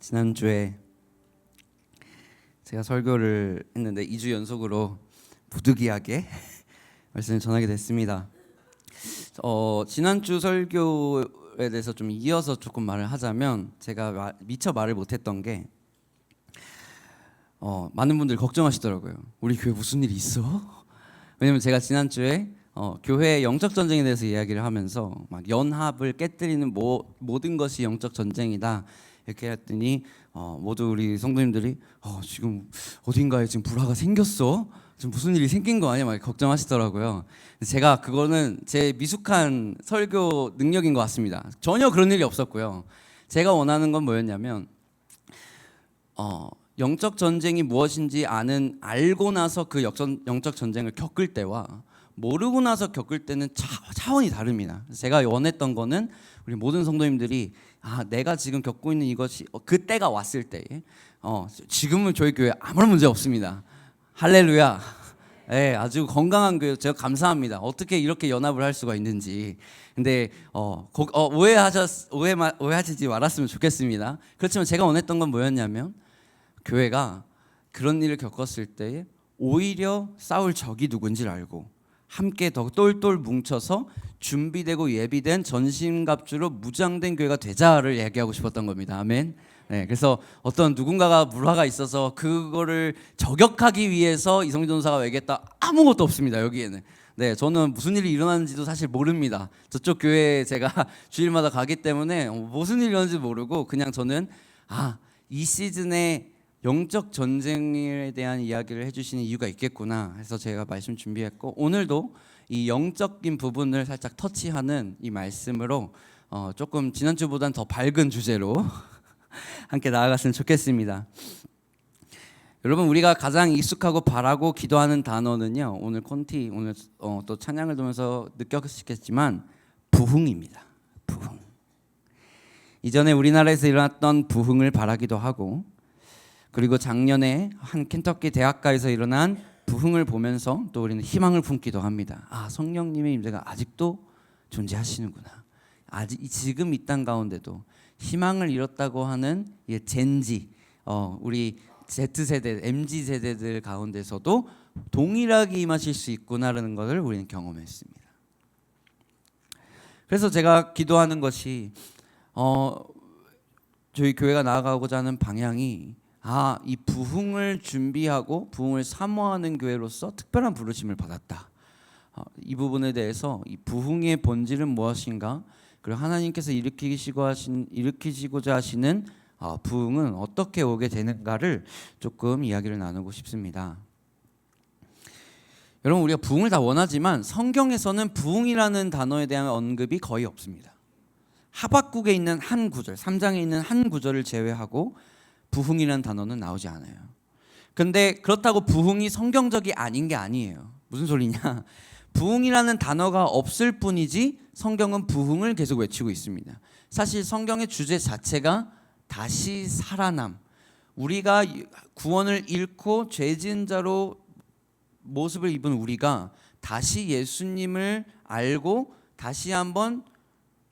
지난주에 제가 설교를 했는데 2주 연속으로 부득이하게 말씀을 전하게 됐습니다. 지난주 설교에 대해서 좀 이어서 조금 말을 하자면, 제가 미처 말을 못했던 게 많은 분들이 걱정하시더라고요. 우리 교회 무슨 일이 있어? 왜냐면 제가 지난주에 교회의 영적 전쟁에 대해서 이야기를 하면서 막 연합을 깨뜨리는 모든 것이 영적 전쟁이다 이렇게 했더니 모두 우리 성도님들이 지금 어딘가에 지금 불화가 생겼어? 지금 무슨 일이 생긴 거 아니야? 막 걱정하시더라고요. 제가 그거는 제 미숙한 설교 능력인 것 같습니다. 전혀 그런 일이 없었고요. 제가 원하는 건 뭐였냐면 영적 전쟁이 무엇인지 알고 나서 그 영적 전쟁을 겪을 때와 모르고 나서 겪을 때는 차원이 다릅니다. 제가 원했던 거는 우리 모든 성도님들이 내가 지금 겪고 있는 이것이 그때가 왔을 때에 지금은 저희 교회 아무런 문제 없습니다. 할렐루야. 네, 아주 건강한 교회. 제가 감사합니다. 어떻게 이렇게 연합을 할 수가 있는지. 근데 오해하시지 말았으면 좋겠습니다. 그렇지만 제가 원했던 건 뭐였냐면, 교회가 그런 일을 겪었을 때에 오히려 싸울 적이 누군지를 알고 함께 더 똘똘 뭉쳐서 준비되고 예비된 전신갑주로 무장된 교회가 되자를 얘기하고 싶었던 겁니다. 아멘. 네, 그래서 어떤 누군가가 불화가 있어서 그거를 저격하기 위해서 이성진 전사가 얘기했다, 아무것도 없습니다. 여기에는. 네, 저는 무슨 일이 일어나는지도 사실 모릅니다. 저쪽 교회에 제가 주일마다 가기 때문에 무슨 일이 일어나는지 모르고, 그냥 저는 이 시즌에 영적 전쟁에 대한 이야기를 해주시는 이유가 있겠구나 해서 제가 말씀 준비했고, 오늘도 이 영적인 부분을 살짝 터치하는 이 말씀으로 조금 지난주보다는 더 밝은 주제로 함께 나아갔으면 좋겠습니다. 여러분, 우리가 가장 익숙하고 바라고 기도하는 단어는요, 오늘 또 찬양을 들으면서 느꼈겠지만 부흥입니다. 부흥. 이전에 우리나라에서 일어났던 부흥을 바라기도 하고, 그리고 작년에 한 켄터키 대학가에서 일어난 부흥을 보면서 또 우리는 희망을 품기도 합니다. 성령님의 임재가 아직도 존재하시는구나. 지금 이 땅 가운데도 희망을 잃었다고 하는 젠지, 우리 Z세대, MZ세대들 가운데서도 동일하게 임하실 수 있구나라는 것을 우리는 경험했습니다. 그래서 제가 기도하는 것이 저희 교회가 나아가고자 하는 방향이 이 부흥을 준비하고 부흥을 사모하는 교회로서 특별한 부르심을 받았다. 이 부분에 대해서 이 부흥의 본질은 무엇인가, 그리고 하나님께서 일으키시고자 하시는 부흥은 어떻게 오게 되는가를 조금 이야기를 나누고 싶습니다. 여러분, 우리가 부흥을 다 원하지만 성경에서는 부흥이라는 단어에 대한 언급이 거의 없습니다. 하박국에 있는 한 구절, 3장에 있는 한 구절을 제외하고 부흥이라는 단어는 나오지 않아요. 근데 그렇다고 부흥이 성경적이 아닌 게 아니에요. 무슨 소리냐? 부흥이라는 단어가 없을 뿐이지 성경은 부흥을 계속 외치고 있습니다. 사실 성경의 주제 자체가 다시 살아남, 우리가 구원을 잃고 죄 지은 자로 모습을 입은 우리가 다시 예수님을 알고 다시 한번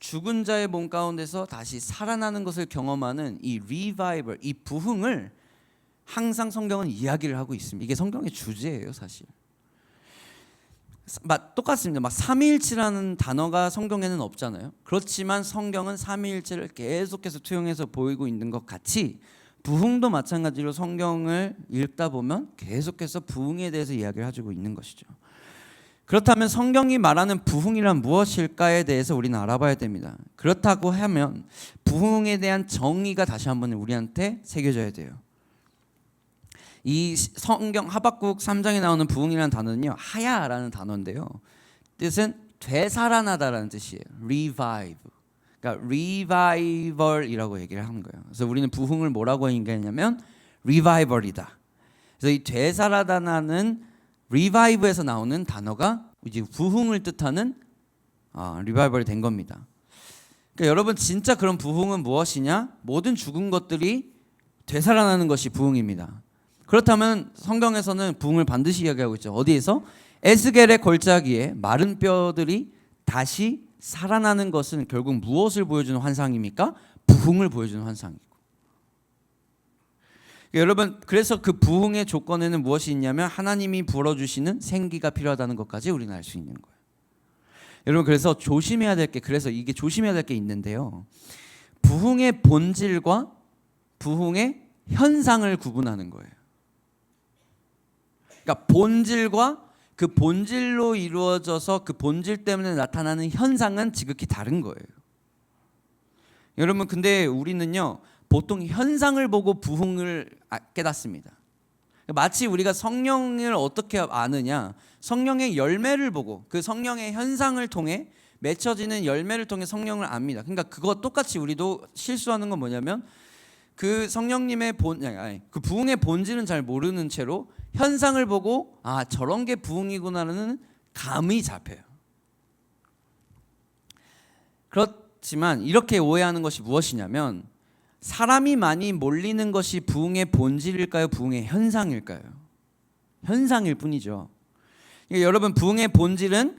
죽은 자의 몸 가운데서 다시 살아나는 것을 경험하는 이 리바이벌, 이 부흥을 항상 성경은 이야기를 하고 있습니다. 이게 성경의 주제예요, 사실. 똑같습니다. 삼위일체라는 단어가 성경에는 없잖아요. 그렇지만 성경은 삼위일체를 계속해서 투영해서 보이고 있는 것 같이, 부흥도 마찬가지로 성경을 읽다 보면 계속해서 부흥에 대해서 이야기를 해주고 있는 것이죠. 그렇다면 성경이 말하는 부흥이란 무엇일까에 대해서 우리는 알아봐야 됩니다. 그렇다고 하면 부흥에 대한 정의가 다시 한번 우리한테 새겨져야 돼요. 이 성경 하박국 3장에 나오는 부흥이라는 단어는요, 하야라는 단어인데요, 뜻은 되살아나다라는 뜻이에요. revive. 그러니까 revival이라고 얘기를 하는 거예요. 그래서 우리는 부흥을 뭐라고 얘기하냐면 revival이다. 그래서 이 되살아나는 리바이브에서 나오는 단어가 이제 부흥을 뜻하는 리바이벌이 된 겁니다. 그러니까 여러분, 진짜 그런 부흥은 무엇이냐? 모든 죽은 것들이 되살아나는 것이 부흥입니다. 그렇다면 성경에서는 부흥을 반드시 이야기하고 있죠. 어디에서? 에스겔의 골짜기에 마른 뼈들이 다시 살아나는 것은 결국 무엇을 보여주는 환상입니까? 부흥을 보여주는 환상이고, 여러분, 그래서 그 부흥의 조건에는 무엇이 있냐면 하나님이 불어주시는 생기가 필요하다는 것까지 우리는 알 수 있는 거예요. 여러분, 그래서 조심해야 될 게, 그래서 이게 조심해야 될 게 있는데요, 부흥의 본질과 부흥의 현상을 구분하는 거예요. 그러니까 본질과 그 본질로 이루어져서 그 본질 때문에 나타나는 현상은 지극히 다른 거예요. 여러분, 근데 우리는요 보통 현상을 보고 부흥을 깨닫습니다. 마치 우리가 성령을 어떻게 아느냐, 성령의 열매를 보고 그 성령의 현상을 통해 맺혀지는 열매를 통해 성령을 압니다. 그러니까 그거 똑같이 우리도 실수하는 건 뭐냐면 그 성령님의 그 부흥의 본질은 잘 모르는 채로 현상을 보고 아, 저런 게 부흥이구나라는 감이 잡혀요. 그렇지만 이렇게 오해하는 것이 무엇이냐면 사람이 많이 몰리는 것이 부흥의 본질일까요? 부흥의 현상일까요? 현상일 뿐이죠. 그러니까 여러분, 부흥의 본질은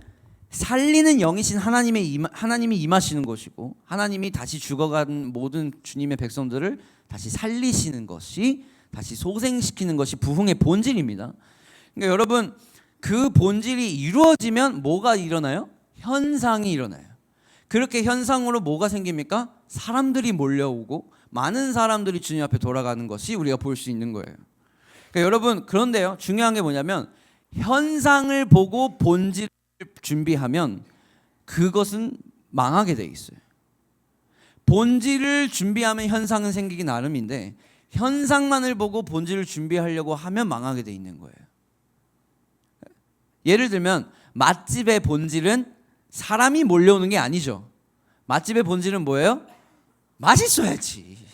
살리는 영이신 하나님이 임하시는 것이고, 하나님이 다시 죽어간 모든 주님의 백성들을 다시 살리시는 것이, 다시 소생시키는 것이 부흥의 본질입니다. 그러니까 여러분, 그 본질이 이루어지면 뭐가 일어나요? 현상이 일어나요. 그렇게 현상으로 뭐가 생깁니까? 사람들이 몰려오고 많은 사람들이 주님 앞에 돌아가는 것이 우리가 볼 수 있는 거예요. 그러니까 여러분, 그런데요, 중요한 게 뭐냐면 현상을 보고 본질을 준비하면 그것은 망하게 돼 있어요. 본질을 준비하면 현상은 생기기 나름인데 현상만을 보고 본질을 준비하려고 하면 망하게 돼 있는 거예요. 예를 들면 맛집의 본질은 사람이 몰려오는 게 아니죠. 맛집의 본질은 뭐예요? 맛있어야지.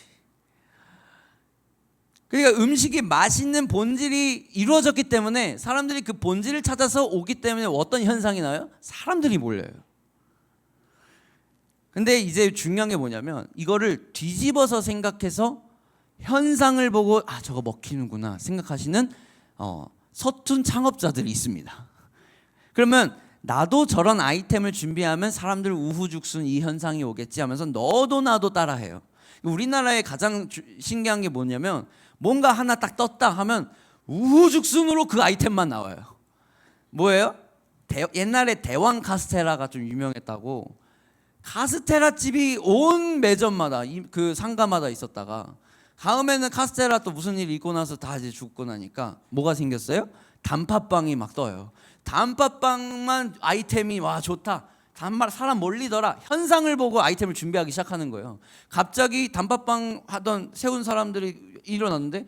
그러니까 음식이 맛있는 본질이 이루어졌기 때문에 사람들이 그 본질을 찾아서 오기 때문에 어떤 현상이 나요? 사람들이 몰려요. 근데 이제 중요한 게 뭐냐면 이거를 뒤집어서 생각해서 현상을 보고 아, 저거 먹히는구나 생각하시는 서툰 창업자들이 있습니다. 그러면 나도 저런 아이템을 준비하면 사람들 우후죽순 이 현상이 오겠지 하면서 너도 나도 따라해요. 우리나라의 가장 신기한 게 뭐냐면 뭔가 하나 딱 떴다 하면 우후죽순으로 그 아이템만 나와요. 뭐예요? 옛날에 대왕 카스테라가 좀 유명했다고, 카스테라 집이 온 매점마다 그 상가마다 있었다가 다음에는 카스테라 또 무슨 일이 있고 나서 다 이제 죽고 나니까 뭐가 생겼어요? 단팥빵이 막 떠요. 단팥빵만 아이템이 와 좋다, 사람 몰리더라, 현상을 보고 아이템을 준비하기 시작하는 거예요. 갑자기 단팥빵 하던 세운 사람들이 일어났는데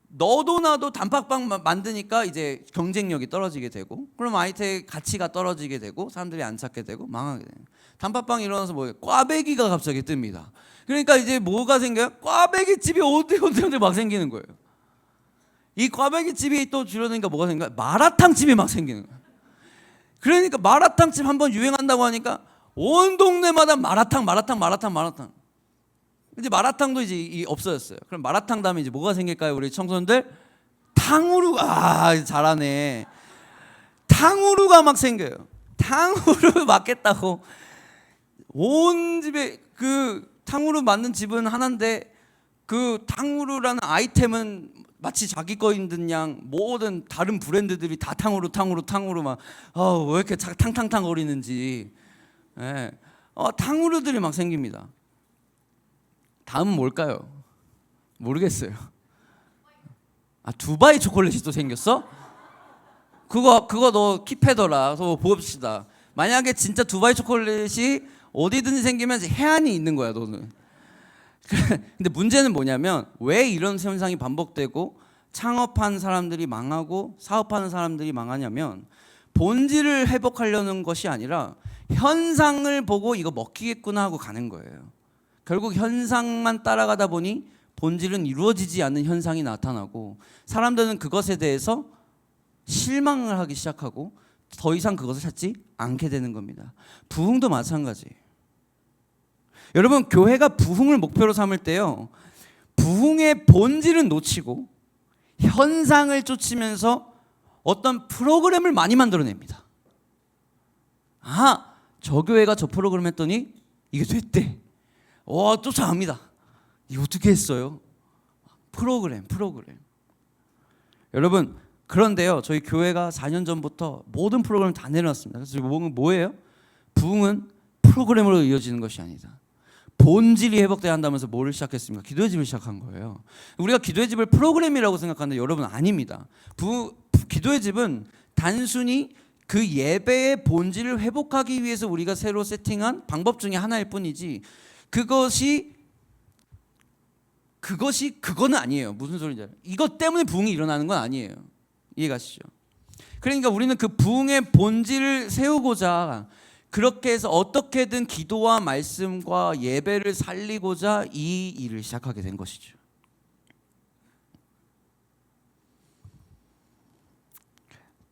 너도 나도 단팥빵 만드니까 이제 경쟁력이 떨어지게 되고, 그럼 아이템 가치가 떨어지게 되고 사람들이 안 찾게 되고 망하게 돼요. 단팥빵이 일어나서 뭐예요? 꽈배기가 갑자기 뜹니다. 그러니까 이제 뭐가 생겨요? 꽈배기 집이 어디 막 생기는 거예요. 이 꽈배기 집이 또 줄어드니까 뭐가 생겨요? 마라탕 집이 막 생기는 거예요. 그러니까 마라탕 집 한번 유행한다고 하니까 온 동네마다 마라탕. 이제 마라탕도 이제 없어졌어요. 그럼 마라탕 다음에 이제 뭐가 생길까요? 우리 청소년들? 탕후루. 잘하네. 탕후루가 막 생겨요. 탕후루 맞겠다고 온 집에 그 탕후루 만든 집은 하나인데 그 탕후루라는 아이템은 마치 자기 거인 듯 양 모든 다른 브랜드들이 다 탕후루 막 왜 이렇게 탕탕탕 거리는지, 예. 탕후루들이 막 생깁니다. 다음은 뭘까요? 모르겠어요. 두바이 초콜릿이 또 생겼어? 그거 너 킵해둬라. 또 봅시다. 만약에 진짜 두바이 초콜릿이 어디든지 생기면 해안이 있는 거야, 너는. 근데 문제는 뭐냐면 왜 이런 현상이 반복되고 창업한 사람들이 망하고 사업하는 사람들이 망하냐면 본질을 회복하려는 것이 아니라 현상을 보고 이거 먹히겠구나 하고 가는 거예요. 결국 현상만 따라가다 보니 본질은 이루어지지 않는 현상이 나타나고 사람들은 그것에 대해서 실망을 하기 시작하고 더 이상 그것을 찾지 않게 되는 겁니다. 부흥도 마찬가지예요. 여러분, 교회가 부흥을 목표로 삼을 때요, 부흥의 본질은 놓치고 현상을 쫓으면서 어떤 프로그램을 많이 만들어냅니다. 저 교회가 저 프로그램 했더니 이게 됐대. 쫓아갑니다. 이거 어떻게 했어요? 프로그램. 여러분, 그런데요, 저희 교회가 4년 전부터 모든 프로그램을 다 내려놨습니다. 그래서 뭐예요? 부흥은 프로그램으로 이어지는 것이 아니다. 본질이 회복돼야 한다면서 뭐를 시작했습니까? 기도의 집을 시작한 거예요. 우리가 기도의 집을 프로그램이라고 생각하는데 여러분, 아닙니다. 기도의 집은 단순히 그 예배의 본질을 회복하기 위해서 우리가 새로 세팅한 방법 중에 하나일 뿐이지, 그거는 아니에요. 무슨 소리인지 알아요? 이것 때문에 부흥이 일어나는 건 아니에요. 이해가시죠? 그러니까 우리는 그 부흥의 본질을 세우고자, 그렇게 해서 어떻게든 기도와 말씀과 예배를 살리고자 이 일을 시작하게 된 것이죠.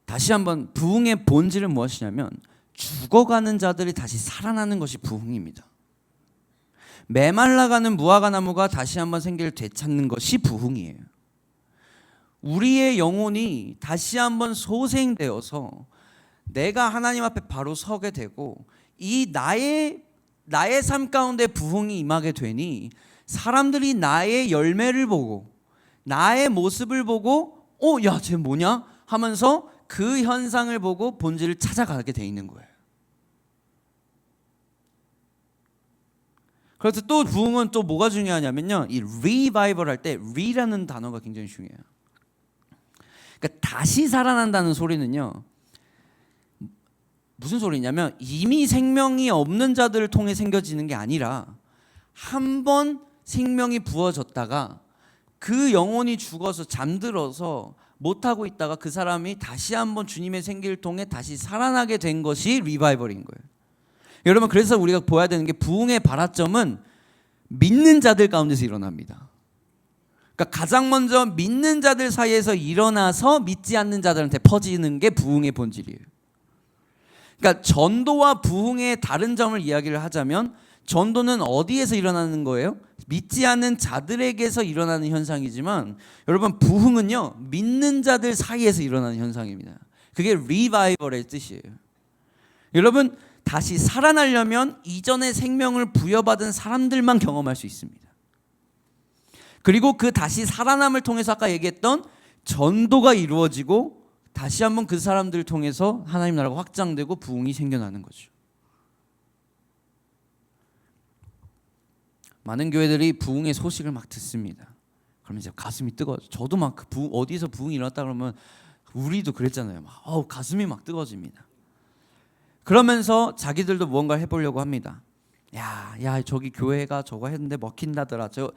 다시 한번, 부흥의 본질은 무엇이냐면 죽어가는 자들이 다시 살아나는 것이 부흥입니다. 메말라가는 무화과 나무가 다시 한번 생기를 되찾는 것이 부흥이에요. 우리의 영혼이 다시 한번 소생되어서 내가 하나님 앞에 바로 서게 되고, 이 나의 삶 가운데 부흥이 임하게 되니 사람들이 나의 열매를 보고 나의 모습을 보고 야, 쟤 뭐냐? 하면서 그 현상을 보고 본질을 찾아가게 돼 있는 거예요. 그래서 또 부흥은 또 뭐가 중요하냐면요, 이 리바이벌 할 때 리라는 단어가 굉장히 중요해요. 그러니까 다시 살아난다는 소리는요, 무슨 소리냐면 이미 생명이 없는 자들을 통해 생겨지는 게 아니라, 한 번 생명이 부어졌다가 그 영혼이 죽어서 잠들어서 못하고 있다가 그 사람이 다시 한번 주님의 생기를 통해 다시 살아나게 된 것이 리바이벌인 거예요. 여러분, 그래서 우리가 보아야 되는 게, 부흥의 발화점은 믿는 자들 가운데서 일어납니다. 그러니까 가장 먼저 믿는 자들 사이에서 일어나서 믿지 않는 자들한테 퍼지는 게 부흥의 본질이에요. 그러니까 전도와 부흥의 다른 점을 이야기를 하자면, 전도는 어디에서 일어나는 거예요? 믿지 않는 자들에게서 일어나는 현상이지만, 여러분, 부흥은요, 믿는 자들 사이에서 일어나는 현상입니다. 그게 리바이벌의 뜻이에요. 여러분, 다시 살아나려면 이전에 생명을 부여받은 사람들만 경험할 수 있습니다. 그리고 그 다시 살아남을 통해서 아까 얘기했던 전도가 이루어지고, 다시 한번 그 사람들을 통해서 하나님 나라가 확장되고 부흥이 생겨나는 거죠. 많은 교회들이 부흥의 소식을 막 듣습니다. 그러면 이제 가슴이 뜨거워져. 저도 막 어디서 부흥이 일어났다 그러면, 우리도 그랬잖아요. 막 가슴이 막 뜨거워집니다. 그러면서 자기들도 무언가를 해보려고 합니다. 야, 저기 교회가 저거 했는데 먹힌다더라. 저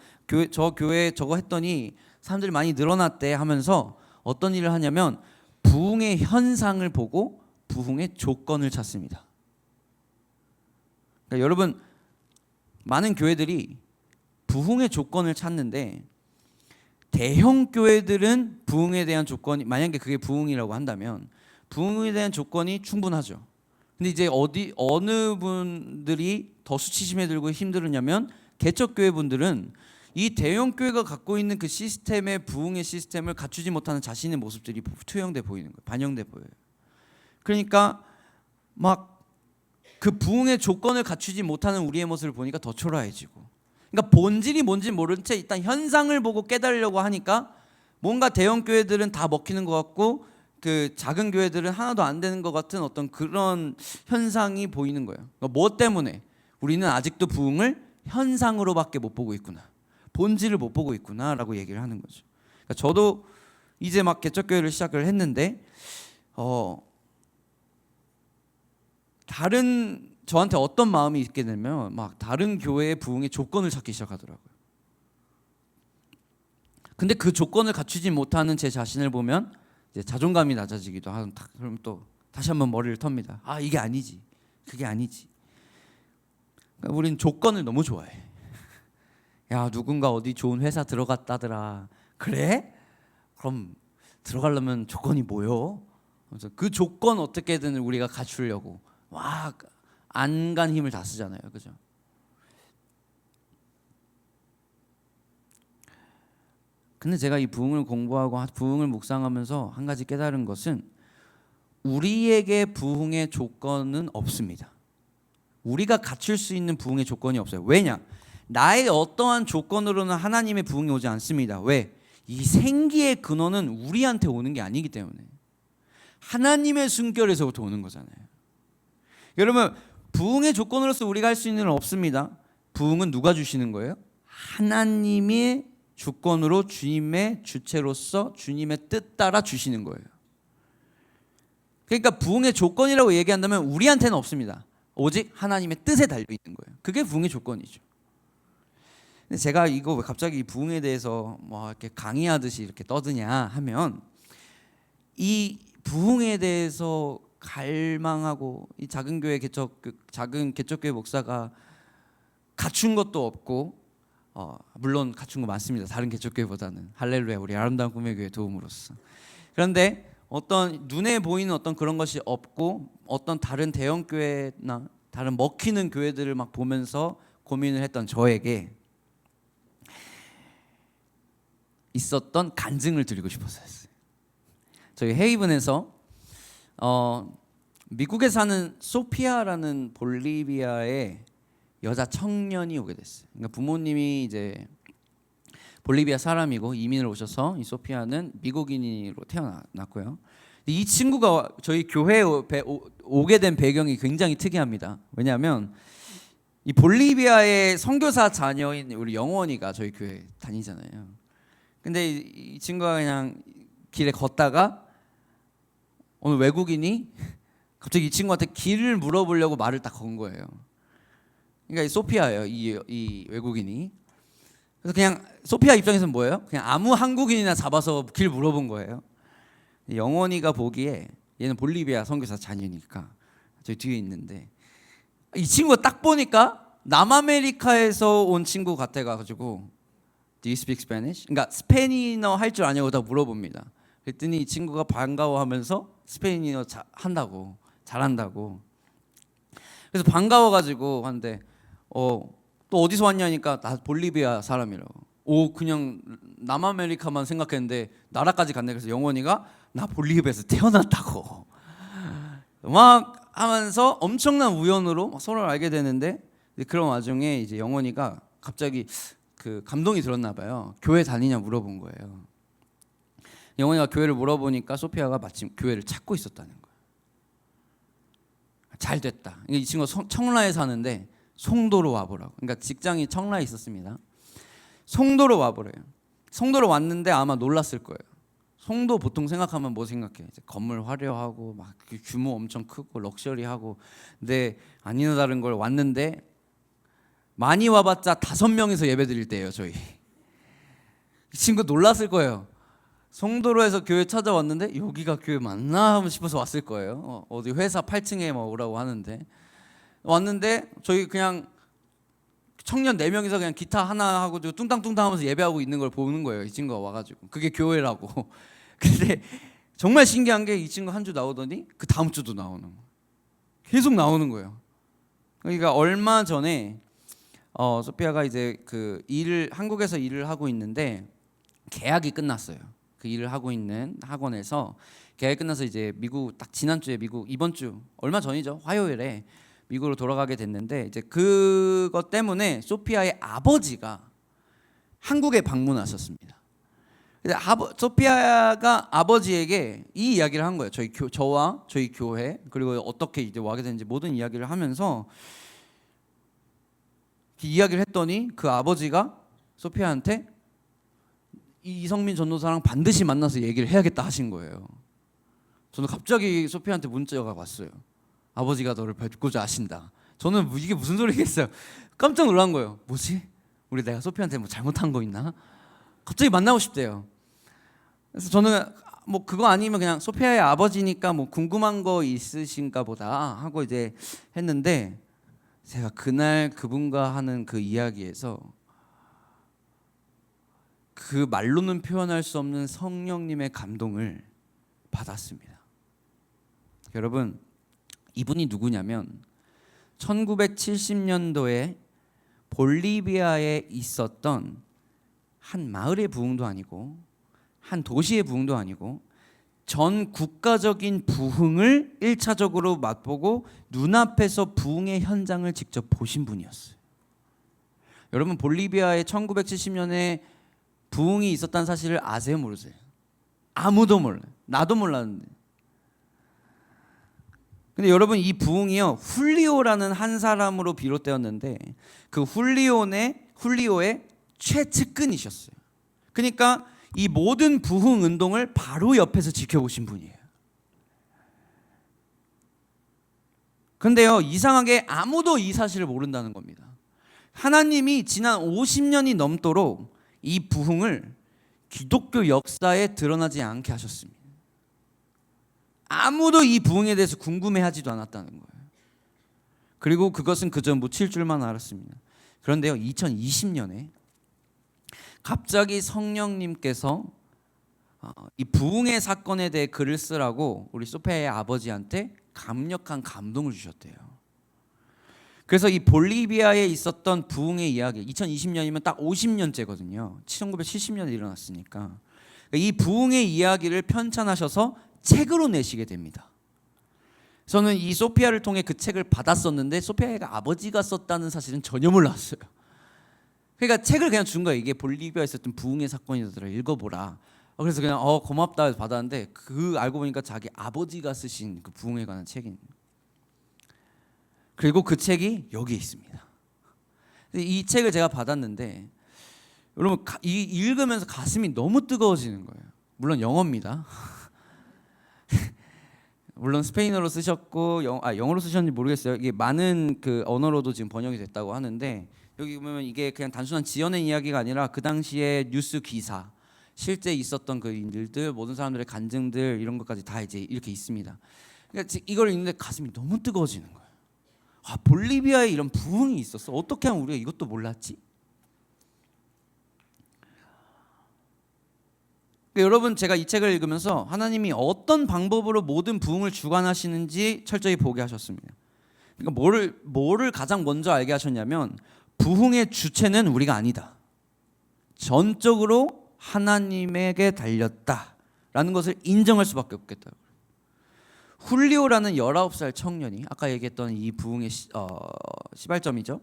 교회 저거 했더니 사람들이 많이 늘어났대 하면서 어떤 일을 하냐면, 부흥의 현상을 보고 부흥의 조건을 찾습니다. 그러니까 여러분, 많은 교회들이 부흥의 조건을 찾는데, 대형 교회들은 부흥에 대한 조건이, 만약에 그게 부흥이라고 한다면 부흥에 대한 조건이 충분하죠. 근데 이제 어느 분들이 더 수치심에 들고 힘들었냐면, 개척교회 분들은 이 대형 교회가 갖고 있는 그 시스템의, 부흥의 시스템을 갖추지 못하는 자신의 모습들이 투영돼 보이는 거예요. 반영돼 보여요. 그러니까 막 그 부흥의 조건을 갖추지 못하는 우리의 모습을 보니까 더 초라해지고, 그러니까 본질이 뭔지 모른 채 일단 현상을 보고 깨달으려고 하니까, 뭔가 대형 교회들은 다 먹히는 것 같고 그 작은 교회들은 하나도 안 되는 것 같은 어떤 그런 현상이 보이는 거예요. 그러니까 뭐 때문에? 우리는 아직도 부흥을 현상으로밖에 못 보고 있구나, 본질을 못 보고 있구나라고 얘기를 하는 거죠. 그러니까 저도 이제 막 개척교회를 시작을 했는데, 저한테 어떤 마음이 있게 되면, 막 다른 교회의 부흥의 조건을 찾기 시작하더라고요. 근데 그 조건을 갖추지 못하는 제 자신을 보면 이제 자존감이 낮아지기도 하고, 그럼 또 다시 한번 머리를 텁니다. 이게 아니지, 그게 아니지. 그러니까 우린 조건을 너무 좋아해. 야, 누군가 어디 좋은 회사 들어갔다더라. 그래? 그럼 들어가려면 조건이 뭐요? 그래서 그 조건 어떻게든 우리가 갖추려고 막 안간 힘을 다 쓰잖아요, 그죠? 근데 제가 이 부흥을 공부하고 부흥을 묵상하면서 한 가지 깨달은 것은, 우리에게 부흥의 조건은 없습니다. 우리가 갖출 수 있는 부흥의 조건이 없어요. 왜냐? 나의 어떠한 조건으로는 하나님의 부흥이 오지 않습니다. 왜? 이 생기의 근원은 우리한테 오는 게 아니기 때문에 하나님의 숨결에서부터 오는 거잖아요. 여러분, 부흥의 조건으로서 우리가 할 수 있는 건 없습니다. 부흥은 누가 주시는 거예요? 하나님의 주권으로 주님의 주체로서 주님의 뜻 따라 주시는 거예요. 그러니까 부흥의 조건이라고 얘기한다면 우리한테는 없습니다. 오직 하나님의 뜻에 달려 있는 거예요. 그게 부흥의 조건이죠. 근데 제가 이거 왜 갑자기 부흥에 대해서 뭐 이렇게 강의하듯이 이렇게 떠드냐 하면, 이 부흥에 대해서 갈망하고 이 작은 개척교회 목사가 갖춘 것도 없고, 물론 갖춘 거 많습니다. 다른 개척교회보다는. 할렐루야, 우리 아름다운 꿈의 교회 도움으로써. 그런데 어떤 눈에 보이는 어떤 그런 것이 없고, 어떤 다른 대형 교회나 다른 먹히는 교회들을 막 보면서 고민을 했던 저에게 있었던 간증을 드리고 싶었어요. 저희 헤이븐에서 미국에 사는 소피아라는 볼리비아의 여자 청년이 오게 됐어요. 그러니까 부모님이 이제 볼리비아 사람이고 이민을 오셔서 이 소피아는 미국인으로 태어났고요. 이 친구가 저희 교회에 오게 된 배경이 굉장히 특이합니다. 왜냐하면 이 볼리비아의 선교사 자녀인 우리 영원이가 저희 교회 다니잖아요. 근데 이 친구가 그냥 길에 걷다가 어느 외국인이 갑자기 이 친구한테 길을 물어보려고 말을 딱 건 거예요. 그러니까 이 소피아예요, 이 외국인이. 그래서 그냥 소피아 입장에서는 뭐예요? 그냥 아무 한국인이나 잡아서 길 물어본 거예요. 영원이가 보기에 얘는 볼리비아 선교사 자녀니까 저희 뒤에 있는데, 이 친구가 딱 보니까 남아메리카에서 온 친구 같아가지고 Do you speak Spanish? 그러니까 스페인어 할 줄 아냐고 다 물어봅니다. 그랬더니 이 친구가 반가워하면서 스페인어 한다고, 잘한다고. 그래서 반가워가지고 하는데 또 어디서 왔냐니까 나 볼리비아 사람이라고. 그냥 남아메리카만 생각했는데 나라까지 갔네. 그래서 영원이가 나 볼리비아에서 태어났다고 막 하면서 엄청난 우연으로 막 서로를 알게 되는데, 그런 와중에 이제 영원이가 갑자기 그 감동이 들었나 봐요. 교회 다니냐 물어본 거예요. 영원이가 교회를 물어보니까 소피아가 마침 교회를 찾고 있었다는 거예요. 잘 됐다. 이 친구가 청라에 사는데 송도로 와보라고. 그러니까 직장이 청라에 있었습니다. 송도로 와보래요. 송도로 왔는데 아마 놀랐을 거예요. 송도 보통 생각하면 뭐 생각해? 이제 건물 화려하고 막 규모 엄청 크고 럭셔리하고. 근데 아니나 다른 걸 왔는데 많이 와봤자 5명이서 예배드릴 때예요, 저희. 이 친구 놀랐을 거예요. 송도로에서 교회 찾아왔는데 여기가 교회 맞나 하면 싶어서 왔을 거예요. 어디 회사 8층에 뭐 오라고 하는데 왔는데 저희 그냥 청년 4명이서 그냥 기타 하나 하고 뚱땅뚱땅 하면서 예배하고 있는 걸 보는 거예요. 이 친구가 와가지고 그게 교회라고. 근데 정말 신기한 게 이 친구 한 주 나오더니 그 다음 주도 나오는 거예요. 계속 나오는 거예요. 그러니까 얼마 전에 소피아가 이제 그 한국에서 일을 하고 있는데 계약이 끝났어요. 그 일을 하고 있는 학원에서 계약이 끝나서 이제 미국 딱 지난주에 이번 주 얼마 전이죠. 화요일에 미국으로 돌아가게 됐는데, 이제 그것 때문에 소피아의 아버지가 한국에 방문하셨습니다. 소피아가 아버지에게 이 이야기를 한 거예요. 저와 저희 교회 그리고 어떻게 이제 와게 됐는지 모든 이야기를 하면서 이야기를 했더니 그 아버지가 소피아한테 이성민 전도사랑 반드시 만나서 얘기를 해야겠다 하신 거예요. 저는 갑자기 소피아한테 문자가 왔어요. 아버지가 너를 뵙고자 하신다. 저는 이게 무슨 소리겠어요. 깜짝 놀란 거예요. 뭐지? 내가 소피아한테 뭐 잘못한 거 있나? 갑자기 만나고 싶대요. 그래서 저는 뭐 그거 아니면 그냥 소피아의 아버지니까 뭐 궁금한 거 있으신가 보다 하고 이제 했는데, 제가 그날 그분과 하는 그 이야기에서 그 말로는 표현할 수 없는 성령님의 감동을 받았습니다. 여러분, 이분이 누구냐면 1970년도에 볼리비아에 있었던 한 마을의 부흥도 아니고 한 도시의 부흥도 아니고 전 국가적인 부흥을 1차적으로 맛보고 눈앞에서 부흥의 현장을 직접 보신 분이었어요. 여러분 볼리비아에 1970년에 부흥이 있었다는 사실을 아세요, 모르세요? 아무도 몰라요. 나도 몰랐는데. 근데 여러분 이 부흥이요 훌리오라는 한 사람으로 비롯되었는데 그 훌리오의 최측근이셨어요. 그러니까 이 모든 부흥 운동을 바로 옆에서 지켜보신 분이에요. 근데요 이상하게 아무도 이 사실을 모른다는 겁니다. 하나님이 지난 50년이 넘도록 이 부흥을 기독교 역사에 드러나지 않게 하셨습니다. 아무도 이 부흥에 대해서 궁금해하지도 않았다는 거예요. 그리고 그것은 그저 묻힐 줄만 알았습니다. 그런데요 2020년에 갑자기 성령님께서 이 부흥의 사건에 대해 글을 쓰라고 우리 소피아의 아버지한테 강력한 감동을 주셨대요. 그래서 이 볼리비아에 있었던 부흥의 이야기 2020년이면 딱 50년째거든요. 1970년에 일어났으니까 이 부흥의 이야기를 편찬하셔서 책으로 내시게 됩니다. 저는 이 소피아를 통해 그 책을 받았었는데 소피아의 아버지가 썼다는 사실은 전혀 몰랐어요. 그러니까 책을 그냥 준 거예요. 이게 볼리비아에 있었던 부흥의 사건이더라. 읽어보라. 그래서 그냥 고맙다 해서 받았는데 그 알고 보니까 자기 아버지가 쓰신 그 부흥에 관한 책입니다. 그리고 그 책이 여기 있습니다. 이 책을 제가 받았는데 여러분 읽으면서 가슴이 너무 뜨거워지는 거예요. 물론 영어입니다. 물론 스페인어로 쓰셨고 영어로 쓰셨는지 모르겠어요. 이게 많은 그 언어로도 지금 번역이 됐다고 하는데 여기 보면 이게 그냥 단순한 지어낸 이야기가 아니라 그 당시에 뉴스 기사, 실제 있었던 그 일들, 모든 사람들의 간증들 이런 것까지 다 이제 이렇게 있습니다. 그러니까 이걸 읽는데 가슴이 너무 뜨거워지는 거예요. 볼리비아에 이런 부흥이 있었어. 어떻게 하면 우리가 이것도 몰랐지? 그러니까 여러분 제가 이 책을 읽으면서 하나님이 어떤 방법으로 모든 부흥을 주관하시는지 철저히 보게 하셨습니다. 그러니까 뭐를 가장 먼저 알게 하셨냐면 부흥의 주체는 우리가 아니다. 전적으로 하나님에게 달렸다라는 것을 인정할 수밖에 없겠다. 훌리오라는 19살 청년이 아까 얘기했던 이 부흥의 시발점이죠.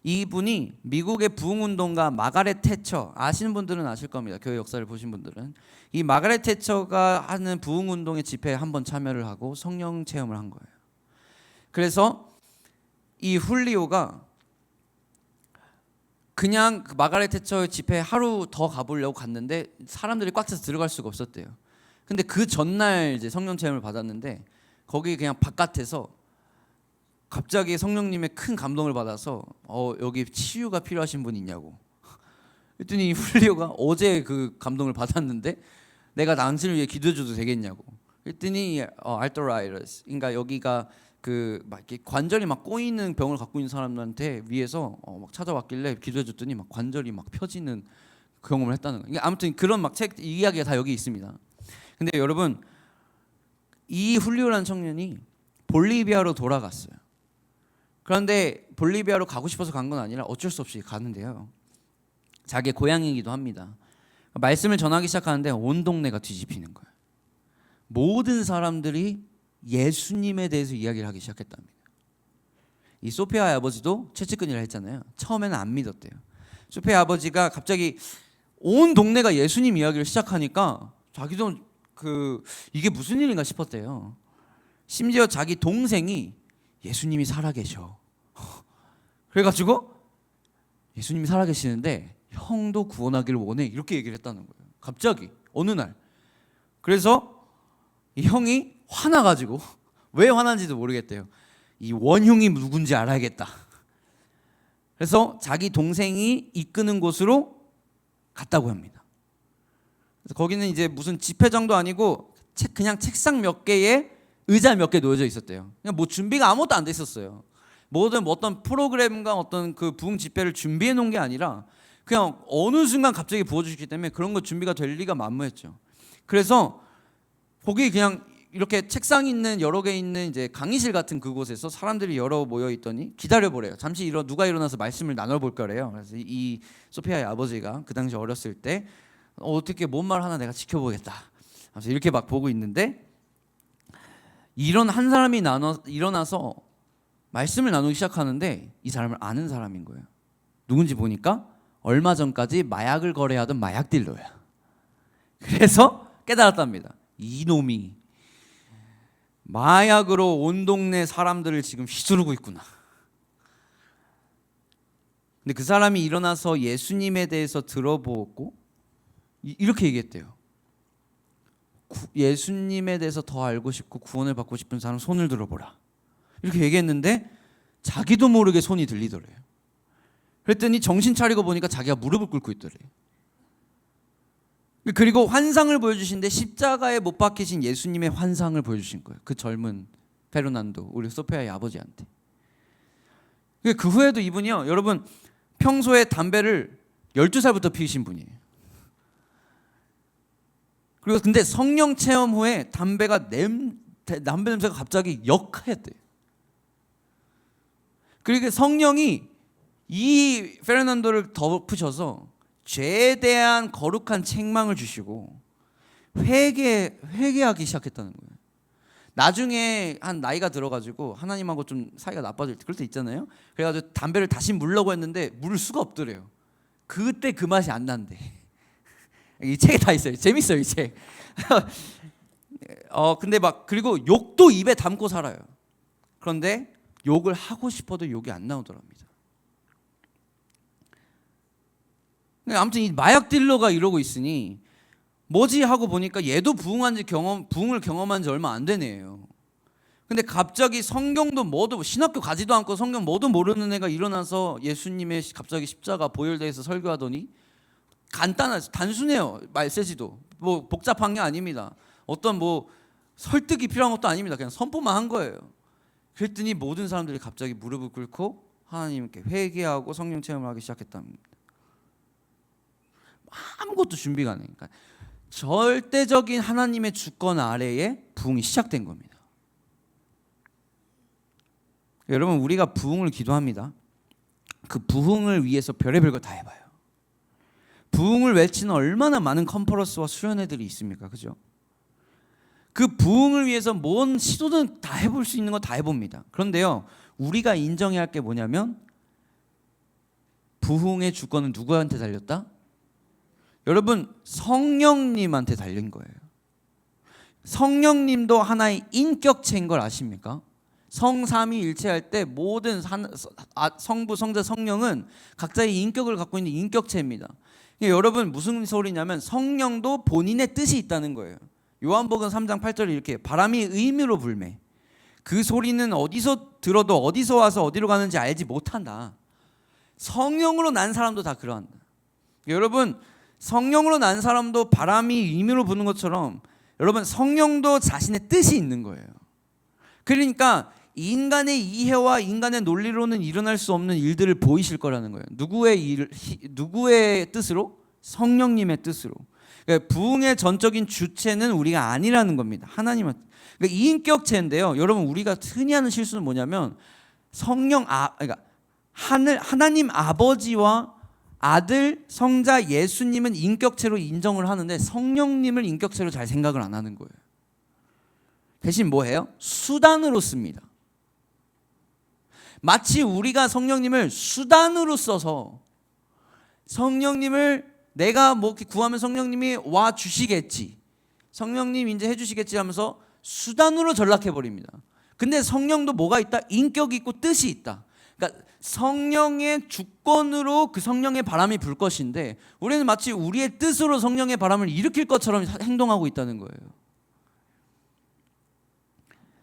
이분이 미국의 부흥운동가 마가렛 태처 아시는 분들은 아실 겁니다. 교회 역사를 보신 분들은 이 마가렛 태처가 하는 부흥운동의 집회에 한번 참여를 하고 성령 체험을 한 거예요. 그래서 이 훌리오가 그냥 그 마가렛 태처의 집회에 하루 더 가보려고 갔는데 사람들이 꽉 차서 들어갈 수가 없었대요. 근데 그 전날 이제 성령 체험을 받았는데 거기 그냥 바깥에서 갑자기 성령님의 큰 감동을 받아서 여기 치유가 필요하신 분 있냐고. 그랬더니 훌리오가 어제 그 감동을 받았는데 내가 당신을 위해 기도해줘도 되겠냐고. 그랬더니 알토라이러스, 그러니까 여기가 그 막 이렇게 관절이 막 꼬이는 병을 갖고 있는 사람들한테 위에서 막 찾아왔길래 기도해줬더니 막 관절이 막 펴지는 경험을 했다는 거예요. 그러니까 아무튼 그런 막 책 이야기가 다 여기 있습니다. 근데 여러분 이 훌리오라는 청년이 볼리비아로 돌아갔어요. 그런데 볼리비아로 가고 싶어서 간 건 아니라 어쩔 수 없이 가는데요. 자기의 고향이기도 합니다. 말씀을 전하기 시작하는데 온 동네가 뒤집히는 거예요. 모든 사람들이 예수님에 대해서 이야기를 하기 시작했답니다. 이 소피아의 아버지도 최측근이라 했잖아요. 처음에는 안 믿었대요. 소피아 아버지가 갑자기 온 동네가 예수님 이야기를 시작하니까 자기도 이게 무슨 일인가 싶었대요. 심지어 자기 동생이 예수님이 살아계셔. 그래가지고 예수님이 살아계시는데 형도 구원하기를 원해 이렇게 얘기를 했다는 거예요. 갑자기 어느 날. 그래서 이 형이 화나가지고 왜 화난지도 모르겠대요. 이 원흉이 누군지 알아야겠다. 그래서 자기 동생이 이끄는 곳으로 갔다고 합니다. 그래서 거기는 이제 무슨 집회장도 아니고 그냥 책상 몇 개에 의자 몇 개 놓여져 있었대요. 그냥 뭐 준비가 아무것도 안 돼 있었어요. 어떤 프로그램과 어떤 그 부흥 집회를 준비해 놓은 게 아니라 그냥 어느 순간 갑자기 부어주시기 때문에 그런 거 준비가 될 리가 만무했죠. 그래서 거기 그냥 이렇게 책상 있는 여러 개 있는 이제 강의실 같은 그곳에서 사람들이 여러 모여 있더니 기다려보래요. 잠시 누가 일어나서 말씀을 나눠볼 거래요. 그래서 이 소피아의 아버지가 그 당시 어렸을 때 어떻게 뭔 말 하나 내가 지켜보겠다. 그래서 이렇게 막 보고 있는데 이런 한 사람이 일어나서 말씀을 나누기 시작하는데 이 사람을 아는 사람인 거예요. 누군지 보니까 얼마 전까지 마약을 거래하던 마약 딜러야. 그래서 깨달았답니다. 이놈이 마약으로 온 동네 사람들을 지금 휘두르고 있구나. 근데 그 사람이 일어나서 예수님에 대해서 들어보고 이렇게 얘기했대요. 예수님에 대해서 더 알고 싶고 구원을 받고 싶은 사람 손을 들어보라. 이렇게 얘기했는데 자기도 모르게 손이 들리더래요. 그랬더니 정신 차리고 보니까 자기가 무릎을 꿇고 있더래요. 그리고 환상을 보여주신데 십자가에 못 박히신 예수님의 환상을 보여주신 거예요. 그 젊은 페르난도, 우리 소피아의 아버지한테. 그 후에도 이분이요, 여러분 평소에 담배를 12살부터 피우신 분이에요. 그리고 근데 성령 체험 후에 담배 냄새가 갑자기 역하였대요. 그리고 성령이 이 페르난도를 덮으셔서 죄에 대한 거룩한 책망을 주시고 회개하기 시작했다는 거예요. 나중에 한 나이가 들어가지고 하나님하고 좀 사이가 나빠질 때 그럴 때 있잖아요. 그래가지고 담배를 다시 물려고 했는데 물을 수가 없더래요. 그때 그 맛이 안 난대. 이 책에 다 있어요. 재밌어요, 이 책. 근데 그리고 욕도 입에 담고 살아요. 그런데 욕을 하고 싶어도 욕이 안 나오더랍니다. 아무튼 이 마약 딜러가 이러고 있으니 뭐지 하고 보니까 얘도 부흥을 경험한 지 얼마 안 된 애예요. 근데 갑자기 성경도 뭐도 신학교 가지도 않고 성경 뭐도 모르는 애가 일어나서 예수님의 갑자기 십자가 보혈대에서 설교하더니 단순해요. 메시지도 뭐 복잡한 게 아닙니다. 어떤 뭐 설득이 필요한 것도 아닙니다. 그냥 선포만 한 거예요. 그랬더니 모든 사람들이 갑자기 무릎을 꿇고 하나님께 회개하고 성령 체험을 하기 시작했답니다. 아무것도 준비가 안 되니까 절대적인 하나님의 주권 아래에 부흥이 시작된 겁니다. 여러분, 우리가 부흥을 기도합니다. 그 부흥을 위해서 별의별 거 다 해봐요. 부흥을 외치는 얼마나 많은 컨퍼런스와 수련회들이 있습니까? 그죠? 그 부흥을 위해서 뭔 시도든 다 해볼 수 있는 거 다 해봅니다. 그런데요, 우리가 인정해야 할 게 뭐냐면 부흥의 주권은 누구한테 달렸다? 여러분, 성령님한테 달린 거예요. 성령님도 하나의 인격체인 걸 아십니까? 성삼위일체할 때 모든 성부, 성자, 성령은 각자의 인격을 갖고 있는 인격체입니다. 여러분, 무슨 소리냐면 성령도 본인의 뜻이 있다는 거예요. 요한복음 3장 8절에 이렇게 바람이 의미로 불매. 그 소리는 어디서 들어도 어디서 와서 어디로 가는지 알지 못한다. 성령으로 난 사람도 다 그러한다. 여러분, 성령으로 난 사람도 바람이 의미로 부는 것처럼 여러분, 성령도 자신의 뜻이 있는 거예요. 그러니까 인간의 이해와 인간의 논리로는 일어날 수 없는 일들을 보이실 거라는 거예요. 누구의 뜻으로? 성령님의 뜻으로. 그러니까 부흥의 전적인 주체는 우리가 아니라는 겁니다. 하나님은. 그러니까 이인격체인데요. 여러분, 우리가 흔히 하는 실수는 뭐냐면 그러니까 하나님 아버지와 아들, 성자, 예수님은 인격체로 인정을 하는데 성령님을 인격체로 잘 생각을 안 하는 거예요. 대신 뭐 해요? 수단으로 씁니다. 마치 우리가 성령님을 수단으로 써서 성령님을 내가 뭐 구하면 성령님이 와 주시겠지, 성령님 이제 해주시겠지 하면서 수단으로 전락해 버립니다. 근데 성령도 뭐가 있다? 인격이 있고 뜻이 있다. 그러니까 성령의 주권으로 그 성령의 바람이 불 것인데 우리는 마치 우리의 뜻으로 성령의 바람을 일으킬 것처럼 행동하고 있다는 거예요.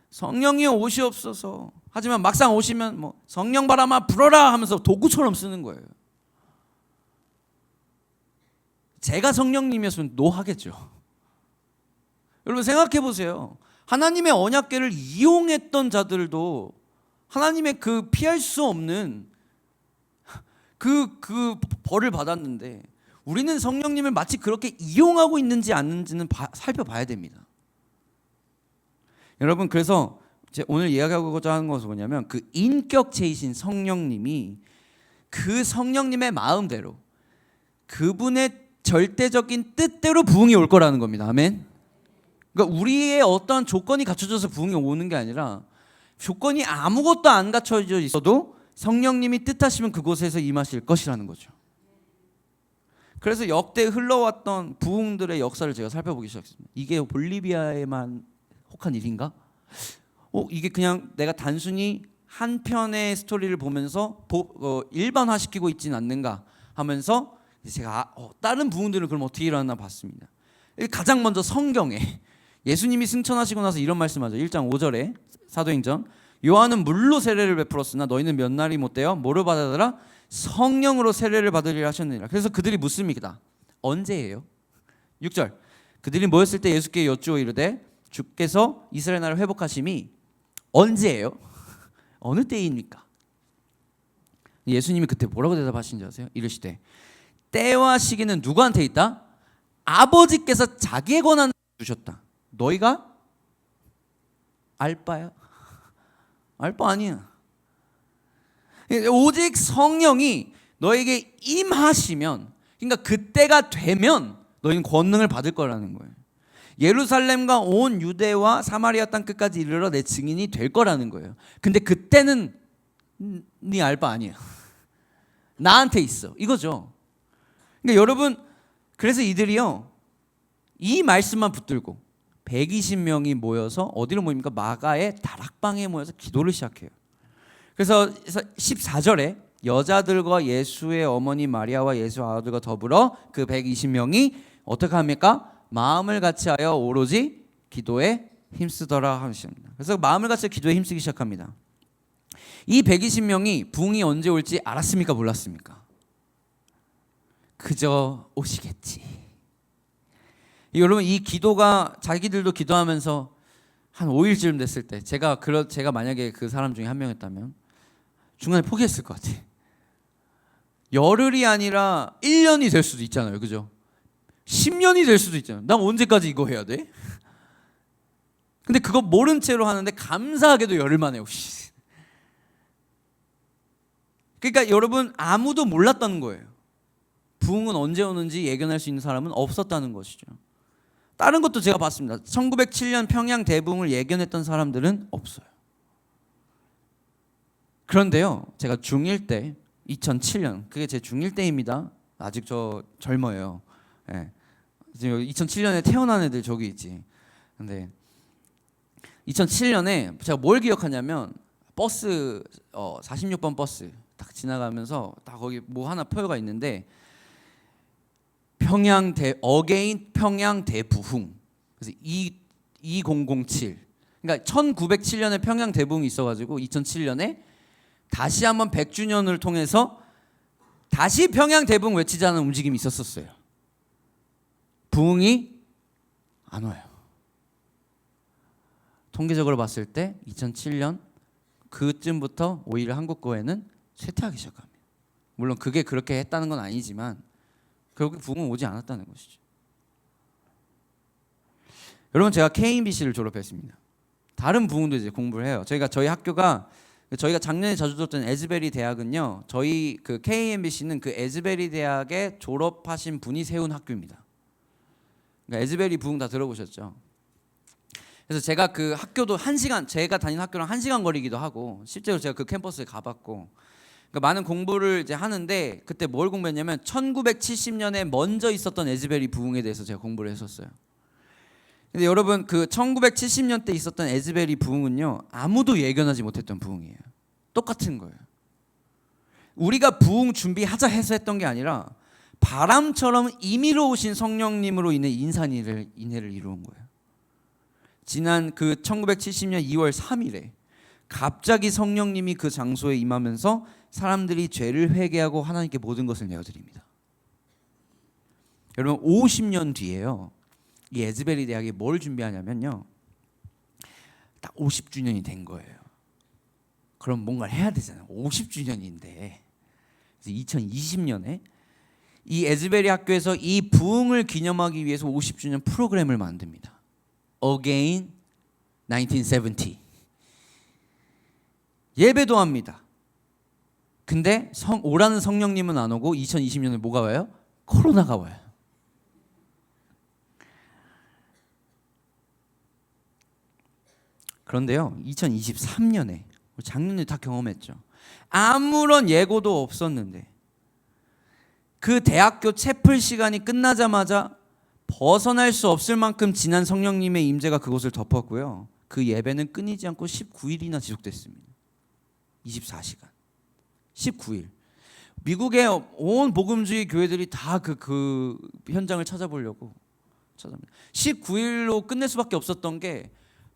성령이 오시옵소서. 하지만 막상 오시면 뭐 성령 바람아 불어라 하면서 도구처럼 쓰는 거예요. 제가 성령님이었으면 노하겠죠. 여러분, 생각해 보세요. 하나님의 언약궤를 이용했던 자들도 하나님의 그 피할 수 없는 그 벌을 받았는데 우리는 성령님을 마치 그렇게 이용하고 있는지 아닌지는 살펴봐야 됩니다. 여러분, 그래서 오늘 이야기하고자 하는 것은 뭐냐면 그 인격체이신 성령님이 그 성령님의 마음대로 그분의 절대적인 뜻대로 부흥이 올 거라는 겁니다. 아멘. 그러니까 우리의 어떤 조건이 갖춰져서 부흥이 오는 게 아니라 조건이 아무것도 안 갖춰져 있어도 성령님이 뜻하시면 그곳에서 임하실 것이라는 거죠. 그래서 역대 흘러왔던 부흥들의 역사를 제가 살펴보기 시작했습니다. 이게 볼리비아에만 혹한 일인가? 이게 그냥 내가 단순히 한 편의 스토리를 보면서 일반화시키고 있지는 않는가 하면서 제가 다른 부흥들은 그럼 어떻게 일어났나 봤습니다. 가장 먼저 성경에 예수님이 승천하시고 나서 이런 말씀하죠. 1장 5절에 사도행전, 요한은 물로 세례를 베풀었으나 너희는 몇 날이 못되어 뭐를 받으라? 성령으로 세례를 받으리라 하셨느니라. 그래서 그들이 묻습니다. 언제예요? 6절, 그들이 모였을 때 예수께 여쭈어 이르되 주께서 이스라엘 나라를 회복하심이 언제예요? 어느 때입니까? 예수님이 그때 뭐라고 대답하신지 아세요? 이르시되 때와 시기는 누구한테 있다? 아버지께서 자기의 권한을 주셨다. 너희가 알 바야? 알 바 아니야. 오직 성령이 너에게 임하시면, 그러니까 그때가 되면 너희는 권능을 받을 거라는 거예요. 예루살렘과 온 유대와 사마리아 땅 끝까지 이르러 내 증인이 될 거라는 거예요. 근데 그때는 네 알 바 아니야. 나한테 있어. 이거죠. 그러니까 여러분, 그래서 이들이요, 이 말씀만 붙들고 120명이 모여서 어디로 모입니까? 마가의 다락방에 모여서 기도를 시작해요. 그래서 14절에 여자들과 예수의 어머니 마리아와 예수 아들과 더불어 그 120명이 어떻게 합니까? 마음을 같이하여 오로지 기도에 힘쓰더라 하십니다. 그래서 마음을 같이 기도에 힘쓰기 시작합니다. 이 120명이 부흥이 언제 올지 알았습니까? 몰랐습니까? 그저 오시겠지. 여러분, 이 기도가 자기들도 기도하면서 한 5일쯤 됐을 때 제가 만약에 그 사람 중에 한 명이었다면 중간에 포기했을 것 같아. 열흘이 아니라 1년이 될 수도 있잖아요. 그죠? 10년이 될 수도 있잖아요. 난 언제까지 이거 해야 돼? 근데 그거 모른 채로 하는데 감사하게도 열흘 만에 오시. 그러니까 여러분, 아무도 몰랐다는 거예요. 부흥은 언제 오는지 예견할 수 있는 사람은 없었다는 것이죠. 다른 것도 제가 봤습니다. 1907년 평양 대부흥을 예견했던 사람들은 없어요. 그런데요, 제가 중1 때 2007년, 그게 제 중1 때입니다. 아직 저 젊어요. 네. 지금 2007년에 태어난 애들 저기 있지. 근데 2007년에 제가 뭘 기억하냐면 버스 46번 버스 딱 지나가면서 딱 거기 뭐 하나 표가 있는데 어게인 평양 대부흥. 그래서 2007. 그러니까 1907년에 평양 대부흥이 있어가지고 2007년에 다시 한번 100주년을 통해서 다시 평양 대부흥 외치자는 움직임이 있었어요. 부흥이 안 와요. 통계적으로 봤을 때 2007년 그쯤부터 오히려 한국 교회는 쇠퇴하기 시작합니다. 물론 그게 그렇게 했다는 건 아니지만 결국 부흥은 오지 않았다는 것이죠. 여러분, 제가 KMBC를 졸업했습니다. 다른 부흥도 이제 공부를 해요. 저희 학교가 저희가 작년에 자주 들었던 에즈베리 대학은요, 저희 그 KMBC는 그 에즈베리 대학에 졸업하신 분이 세운 학교입니다. 그러니까 에즈베리 부흥 다 들어보셨죠? 그래서 제가 그 학교도 제가 다닌 학교랑 1시간 거리기도 하고, 실제로 제가 그 캠퍼스에 가봤고, 그러니까 많은 공부를 이제 하는데 그때 뭘 공부했냐면 1970년에 먼저 있었던 에즈베리 부흥에 대해서 제가 공부를 했었어요. 근데 여러분, 그 1970년 때 있었던 에즈베리 부흥은요, 아무도 예견하지 못했던 부흥이에요. 똑같은 거예요. 우리가 부흥 준비하자 해서 했던 게 아니라 바람처럼 임의로 오신 성령님으로 인해 인해를 이루은 거예요. 지난 그 1970년 2월 3일에 갑자기 성령님이 그 장소에 임하면서 사람들이 죄를 회개하고 하나님께 모든 것을 내어드립니다. 여러분, 50년 뒤에요, 이 에즈베리 대학이 뭘 준비하냐면요, 딱 50주년이 된 거예요. 그럼 뭔가를 해야 되잖아요. 50주년인데 2020년에 이 에즈베리 학교에서 이 부흥을 기념하기 위해서 50주년 프로그램을 만듭니다. Again 1970. 예배도 합니다. 근데 오라는 성령님은 안 오고 2020년에 뭐가 와요? 코로나가 와요. 그런데요, 2023년에 작년에 다 경험했죠. 아무런 예고도 없었는데 그 대학교 채플 시간이 끝나자마자 벗어날 수 없을 만큼 진한 성령님의 임재가 그곳을 덮었고요. 그 예배는 끊이지 않고 19일이나 지속됐습니다. 24시간 19일. 미국의 온 복음주의 교회들이 다 그 현장을 찾아보려고 19일로 끝낼 수밖에 없었던 게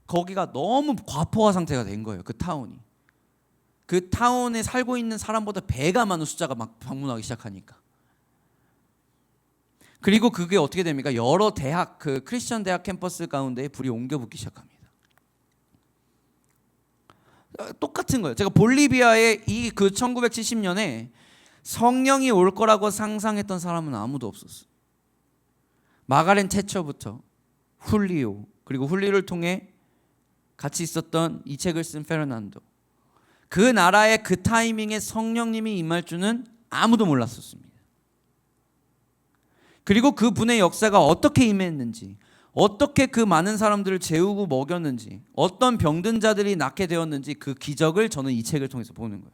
거기가 너무 과포화 상태가 된 거예요. 그 타운이. 그 타운에 살고 있는 사람보다 배가 많은 숫자가 막 방문하기 시작하니까. 그리고 그게 어떻게 됩니까? 여러 대학, 그 크리스천 대학 캠퍼스 가운데에 불이 옮겨 붙기 시작합니다. 똑같은 거예요. 제가 볼리비아에 이 그 1970년에 성령이 올 거라고 상상했던 사람은 아무도 없었어요. 마가렌 태처부터 훌리오, 그리고 훌리오를 통해 같이 있었던 이 책을 쓴 페르난도, 그 나라의 그 타이밍에 성령님이 임할 줄은 아무도 몰랐었습니다. 그리고 그 분의 역사가 어떻게 임했는지, 어떻게 그 많은 사람들을 재우고 먹였는지, 어떤 병든 자들이 낫게 되었는지, 그 기적을 저는 이 책을 통해서 보는 거예요.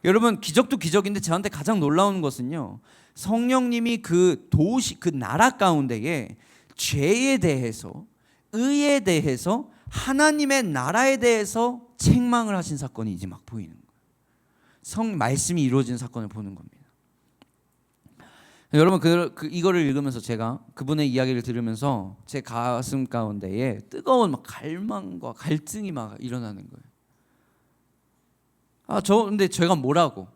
여러분, 기적도 기적인데 저한테 가장 놀라운 것은요, 성령님이 그 도시, 그 나라 가운데에 죄에 대해서, 의에 대해서, 하나님의 나라에 대해서 책망을 하신 사건이 이제 막 보이는 거예요. 말씀이 이루어진 사건을 보는 겁니다. 여러분, 이거를 읽으면서 제가 그분의 이야기를 들으면서 제 가슴 가운데에 뜨거운 막 갈망과 갈증이 막 일어나는 거예요. 근데 제가 뭐라고?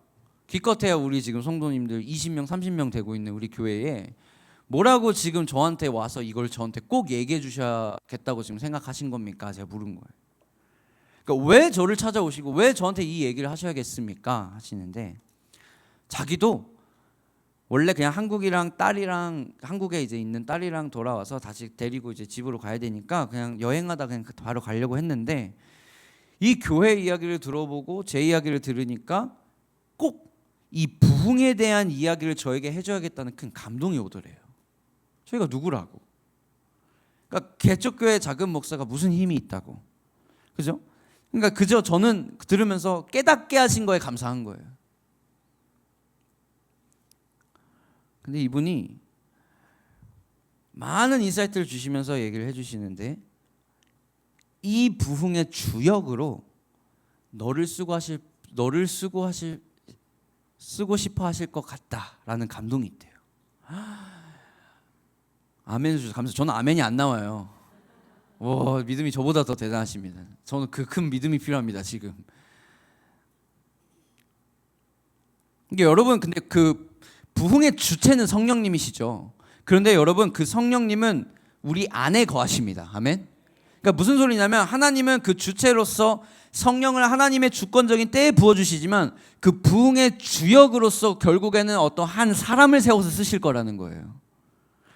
기껏해야 우리 지금 성도님들 20명, 30명 되고 있는 우리 교회에 뭐라고 지금 저한테 와서 이걸 저한테 꼭 얘기해 주셔야겠다고 지금 생각하신 겁니까? 제가 물은 거예요. 그러니까 왜 저를 찾아오시고 왜 저한테 이 얘기를 하셔야겠습니까? 하시는데, 자기도 원래 그냥 한국에 이제 있는 딸이랑 돌아와서 다시 데리고 이제 집으로 가야 되니까 그냥 여행하다 그냥 바로 가려고 했는데, 이 교회 이야기를 들어보고 제 이야기를 들으니까 꼭 이 부흥에 대한 이야기를 저에게 해줘야겠다는 큰 감동이 오더래요. 저희가 누구라고? 그러니까 개척교회 작은 목사가 무슨 힘이 있다고, 그죠? 그러니까 그저 저는 들으면서 깨닫게 하신 거에 감사한 거예요. 근데 이분이 많은 인사이트를 주시면서 얘기를 해주시는데, 이 부흥의 주역으로 너를 쓰고 싶어 하실 것 같다라는 감동이 있대요. 아멘 주셔서 감사해요. 저는 아멘이 안 나와요. 와, 믿음이 저보다 더 대단하십니다. 저는 그 큰 믿음이 필요합니다 지금. 이게 여러분, 근데 그 부흥의 주체는 성령님이시죠. 그런데 여러분, 그 성령님은 우리 안에 거하십니다. 아멘. 그러니까 무슨 소리냐면, 하나님은 그 주체로서 성령을 하나님의 주권적인 때에 부어주시지만 그 부흥의 주역으로서 결국에는 어떤 한 사람을 세워서 쓰실 거라는 거예요.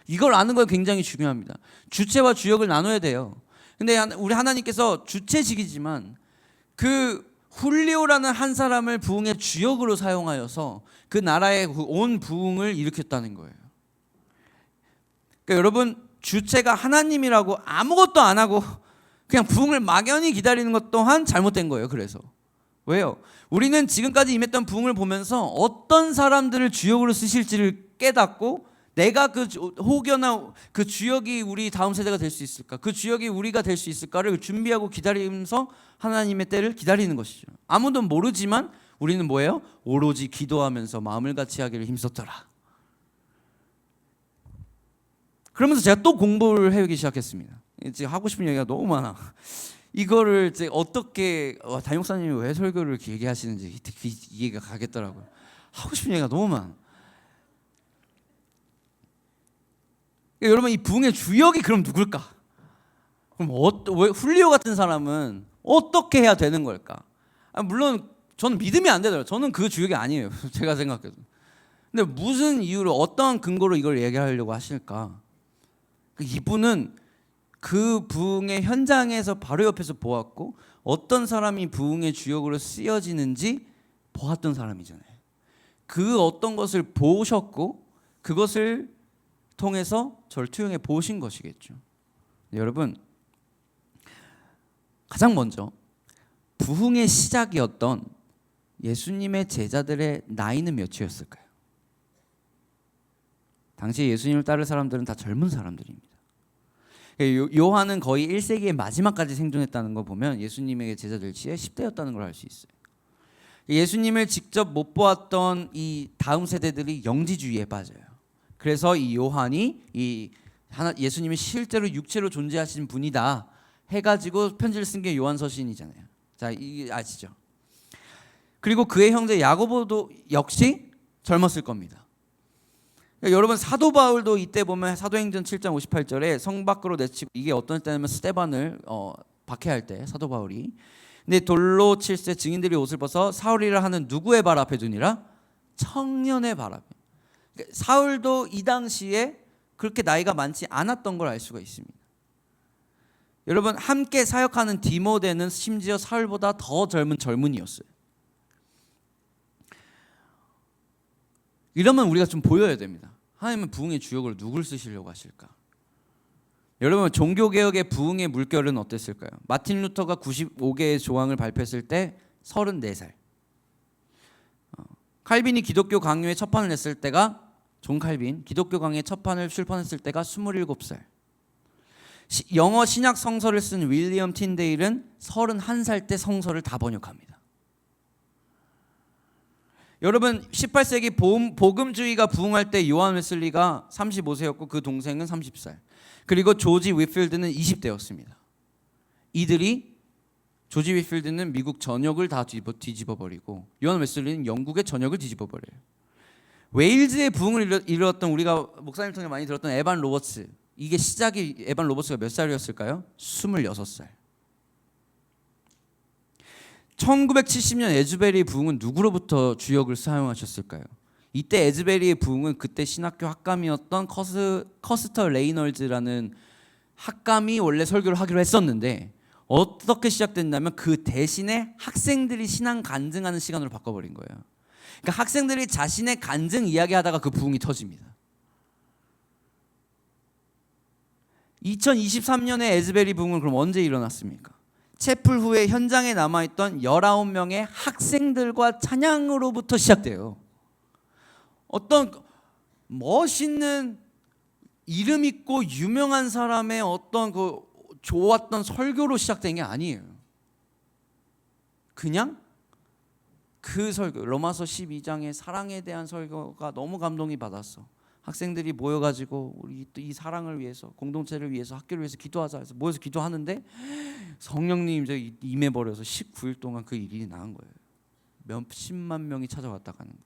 이걸 아는 거 굉장히 중요합니다. 주체와 주역을 나눠야 돼요. 근데 우리 하나님께서 주체직이지만 그 훌리오라는 한 사람을 부흥의 주역으로 사용하여서 그 나라의 온 부흥을 일으켰다는 거예요. 그러니까 여러분, 주체가 하나님이라고 아무것도 안 하고 그냥 부흥을 막연히 기다리는 것 또한 잘못된 거예요. 그래서 왜요? 우리는 지금까지 임했던 부흥을 보면서 어떤 사람들을 주역으로 쓰실지를 깨닫고, 내가 그 혹여나 그 주역이 우리 다음 세대가 될 수 있을까, 그 주역이 우리가 될 수 있을까를 준비하고 기다리면서 하나님의 때를 기다리는 것이죠. 아무도 모르지만 우리는 뭐예요? 오로지 기도하면서 마음을 같이 하기를 힘썼더라. 그러면서 제가 또 공부를 해오기 시작했습니다. 이제 하고 싶은 얘기가 너무 많아. 이거를 이제 어떻게 담임 목사님이 왜 설교를 길게 하시는지 이해가 가겠더라고요. 하고 싶은 얘기가 너무 많아. 그러니까 여러분, 이 부흥의 주역이 그럼 누굴까? 그럼 왜 훌리오 같은 사람은 어떻게 해야 되는 걸까? 물론 저는 믿음이 안 되더라고요. 저는 그 주역이 아니에요. 제가 생각해도. 근데 무슨 이유로, 어떤 근거로 이걸 얘기하려고 하실까? 이분은 그 부흥의 현장에서 바로 옆에서 보았고, 어떤 사람이 부흥의 주역으로 쓰여지는지 보았던 사람이잖아요. 그 어떤 것을 보셨고 그것을 통해서 저를 투영해 보신 것이겠죠. 여러분, 가장 먼저 부흥의 시작이었던 예수님의 제자들의 나이는 몇이었을까요? 당시 예수님을 따를 사람들은 다 젊은 사람들입니다. 요한은 거의 1세기의 마지막까지 생존했다는 거 보면 예수님에게 제자들 치에 10대였다는 걸 알 수 있어요. 예수님을 직접 못 보았던 이 다음 세대들이 영지주의에 빠져요. 그래서 이 요한이 예수님이 실제로 육체로 존재하신 분이다 해가지고 편지를 쓴 게 요한서신이잖아요. 자, 이 아시죠? 그리고 그의 형제 야고보도 역시 젊었을 겁니다. 그러니까 여러분 사도 바울도 이때 보면 사도행전 7장 58절에 성 밖으로 내치고, 이게 어떤 때냐면 스데반을 박해할 때 사도 바울이, 근데 돌로 칠세 증인들이 옷을 벗어 사울이라 하는 누구의 발 앞에 두니라? 청년의 발 앞에. 그러니까 사울도 이 당시에 그렇게 나이가 많지 않았던 걸 알 수가 있습니다. 여러분 함께 사역하는 디모데는 심지어 사울보다 더 젊은 젊은이였어요. 이러면 우리가 좀 보여야 됩니다. 하나님은 부흥의 주역으로 누굴 쓰시려고 하실까? 여러분 종교개혁의 부흥의 물결은 어땠을까요? 마틴 루터가 95개의 조항을 발표했을 때 34살. 칼빈이 기독교 강요의 첫 판을 냈을 때가, 존 칼빈 기독교 강요의 첫 판을 출판했을 때가 27살. 영어 신약 성서를 쓴 윌리엄 틴데일은 31살 때 성서를 다 번역합니다. 여러분 18세기 복음주의가 부흥할 때 요한 웨슬리가 35세였고 그 동생은 30살. 그리고 조지 위필드는 20대였습니다. 이들이, 조지 위필드는 미국 전역을 다 뒤집어 버리고 요한 웨슬리는 영국의 전역을 뒤집어 버려요. 웨일즈의 부흥을 이루었던, 우리가 목사님 통해 많이 들었던 에반 로버츠, 이게 시작이, 에반 로버츠가 몇 살이었을까요? 26살. 1970년 에즈베리의 부흥은 누구로부터 주역을 사용하셨을까요? 이때 에즈베리의 부흥은 그때 신학교 학감이었던 커스터 레이널즈라는 학감이 원래 설교를 하기로 했었는데, 어떻게 시작됐냐면 그 대신에 학생들이 신앙 간증하는 시간으로 바꿔버린 거예요. 그러니까 학생들이 자신의 간증 이야기하다가 그 부흥이 터집니다. 2023년에 에즈베리 부흥은 그럼 언제 일어났습니까? 채플 후에 현장에 남아있던 19명의 학생들과 찬양으로부터 시작돼요. 어떤 멋있는 이름 있고 유명한 사람의 어떤 그 좋았던 설교로 시작된 게 아니에요. 그냥 그 설교, 로마서 12장의 사랑에 대한 설교가 너무 감동이 받았어. 학생들이 모여가지고 우리 이 사랑을 위해서, 공동체를 위해서, 학교를 위해서 기도하자 해서 모여서 기도하는데 성령님 이제 임해버려서 19일 동안 그 일이 나은 거예요. 몇십만 명이 찾아왔다 가는 거예요.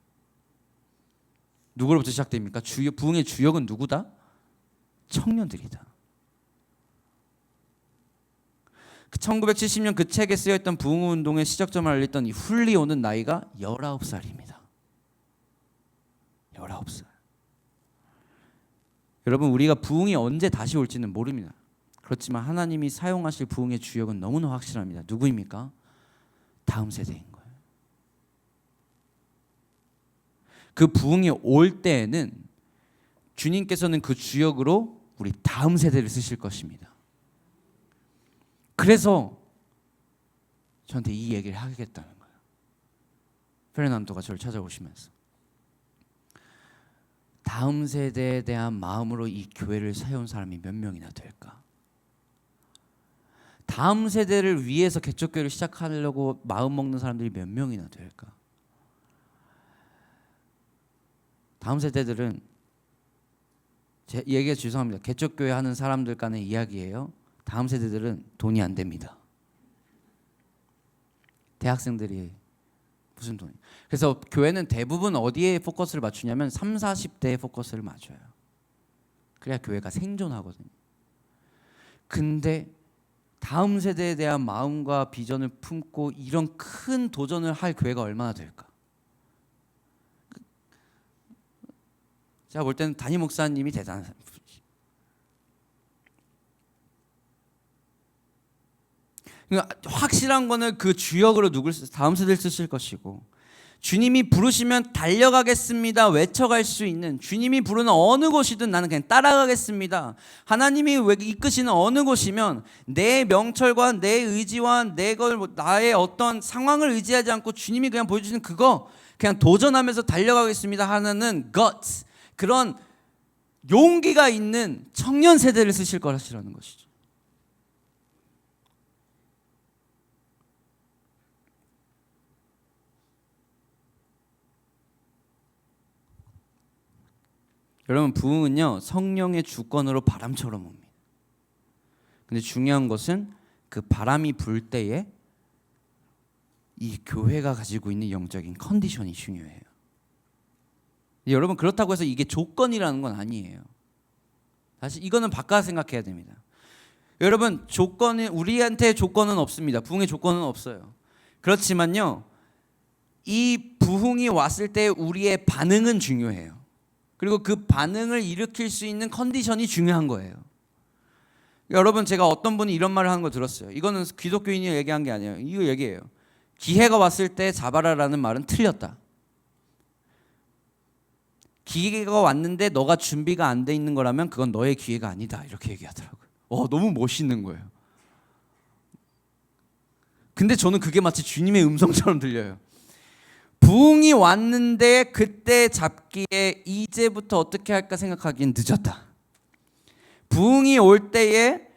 누구로부터 시작됩니까? 부흥의 주역은 누구다? 청년들이다. 1970년 그 책에 쓰여있던 부흥운동의 시작점을 알렸던 이 훌리오는 나이가 19살입니다. 19살. 여러분 우리가 부흥이 언제 다시 올지는 모릅니다. 그렇지만 하나님이 사용하실 부흥의 주역은 너무나 확실합니다. 누구입니까? 다음 세대인 거예요. 그 부흥이 올 때에는 주님께서는 그 주역으로 우리 다음 세대를 쓰실 것입니다. 그래서 저한테 이 얘기를 하겠다는 거예요. 페르난도가 저를 찾아오시면서 다음 세대에 대한 마음으로 이 교회를 세운 사람이 몇 명이나 될까? 다음 세대를 위해서 개척교회를 시작하려고 마음 먹는 사람들이 몇 명이나 될까? 다음 세대들은, 제 얘기가 죄송합니다. 개척교회 하는 사람들 간의 이야기예요. 다음 세대들은 돈이 안 됩니다. 대학생들이 무슨 돈이. 그래서 교회는 대부분 어디에 포커스를 맞추냐면 30, 40대에 포커스를 맞춰요. 그래야 교회가 생존하거든요. 근데 다음 세대에 대한 마음과 비전을 품고 이런 큰 도전을 할 교회가 얼마나 될까? 제가 볼 때는 담임 목사님이 대단한 사람. 그러니까 확실한 거는 그 주역으로 다음 세대를 쓰실 것이고, 주님이 부르시면 달려가겠습니다 외쳐갈 수 있는, 주님이 부르는 어느 곳이든 나는 그냥 따라가겠습니다, 하나님이 이끄시는 어느 곳이면 내 명철과 내 의지와 나의 어떤 상황을 의지하지 않고 주님이 그냥 보여주시는 그거 그냥 도전하면서 달려가겠습니다 하는 guts, 그런 용기가 있는 청년 세대를 쓰실 거라는 것이죠. 여러분, 부흥은요 성령의 주권으로 바람처럼 옵니다. 근데 중요한 것은 그 바람이 불 때에 이 교회가 가지고 있는 영적인 컨디션이 중요해요. 여러분, 그렇다고 해서 이게 조건이라는 건 아니에요. 사실 이거는 바꿔 생각해야 됩니다. 여러분, 우리한테 조건은 없습니다. 부흥의 조건은 없어요. 그렇지만요, 이 부흥이 왔을 때 우리의 반응은 중요해요. 그리고 그 반응을 일으킬 수 있는 컨디션이 중요한 거예요. 여러분, 제가 어떤 분이 이런 말을 하는 거 들었어요. 이거는 기독교인이 얘기한 게 아니에요. 이거 얘기예요. 기회가 왔을 때 잡아라라는 말은 틀렸다. 기회가 왔는데 너가 준비가 안 돼 있는 거라면 그건 너의 기회가 아니다, 이렇게 얘기하더라고요. 너무 멋있는 거예요. 근데 저는 그게 마치 주님의 음성처럼 들려요. 부흥이 왔는데 그때 잡기에 이제부터 어떻게 할까 생각하기엔 늦었다. 부흥이 올 때에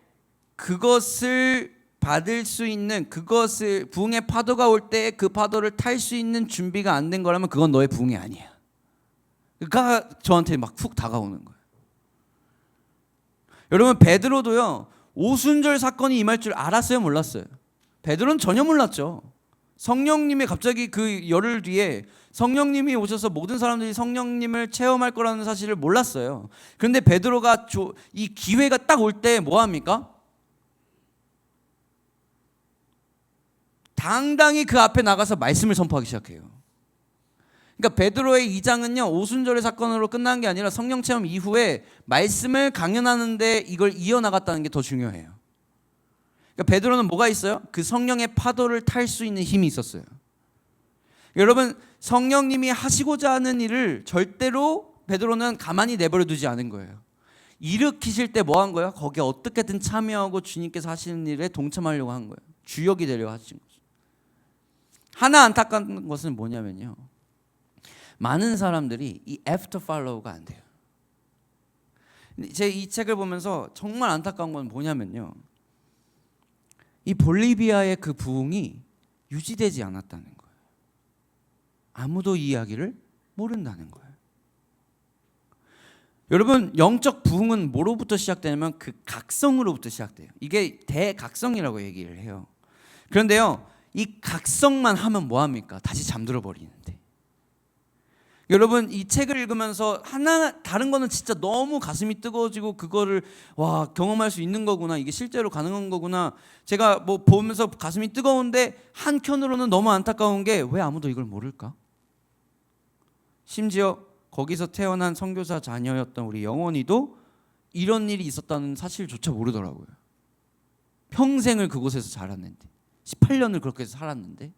그것을 받을 수 있는, 그것을, 부흥의 파도가 올 때에 그 파도를 탈 수 있는 준비가 안 된 거라면 그건 너의 부흥이 아니야. 그러니까 저한테 막 훅 다가오는 거예요. 여러분, 베드로도요 오순절 사건이 임할 줄 알았어요, 몰랐어요? 베드로는 전혀 몰랐죠. 성령님이 갑자기 그 열흘 뒤에 성령님이 오셔서 모든 사람들이 성령님을 체험할 거라는 사실을 몰랐어요. 그런데 베드로가 이 기회가 딱 올 때 뭐 합니까? 당당히 그 앞에 나가서 말씀을 선포하기 시작해요. 그러니까 베드로의 2장은요 오순절의 사건으로 끝난 게 아니라 성령 체험 이후에 말씀을 강연하는데 이걸 이어나갔다는 게 더 중요해요. 그러니까 베드로는 뭐가 있어요? 그 성령의 파도를 탈 수 있는 힘이 있었어요. 여러분, 성령님이 하시고자 하는 일을 절대로 베드로는 가만히 내버려 두지 않은 거예요. 일으키실 때 뭐 한 거예요? 거기에 어떻게든 참여하고 주님께서 하시는 일에 동참하려고 한 거예요. 주역이 되려고 하신 거죠. 하나 안타까운 것은 뭐냐면요, 많은 사람들이 이 after follow가 안 돼요. 제 이 책을 보면서 정말 안타까운 건 뭐냐면요, 이 볼리비아의 그 부흥이 유지되지 않았다는 거예요. 아무도 이 이야기를 모른다는 거예요. 여러분, 영적 부흥은 뭐로부터 시작되냐면 그 각성으로부터 시작돼요. 이게 대각성이라고 얘기를 해요. 그런데요, 이 각성만 하면 뭐합니까? 다시 잠들어 버리는데. 여러분, 이 책을 읽으면서 다른 거는 진짜 너무 가슴이 뜨거워지고 그거를 경험할 수 있는 거구나, 이게 실제로 가능한 거구나, 제가 뭐 보면서 가슴이 뜨거운데 한켠으로는 너무 안타까운 게 왜 아무도 이걸 모를까? 심지어 거기서 태어난 선교사 자녀였던 우리 영원이도 이런 일이 있었다는 사실조차 모르더라고요. 평생을 그곳에서 자랐는데, 18년을 그렇게 해서 살았는데.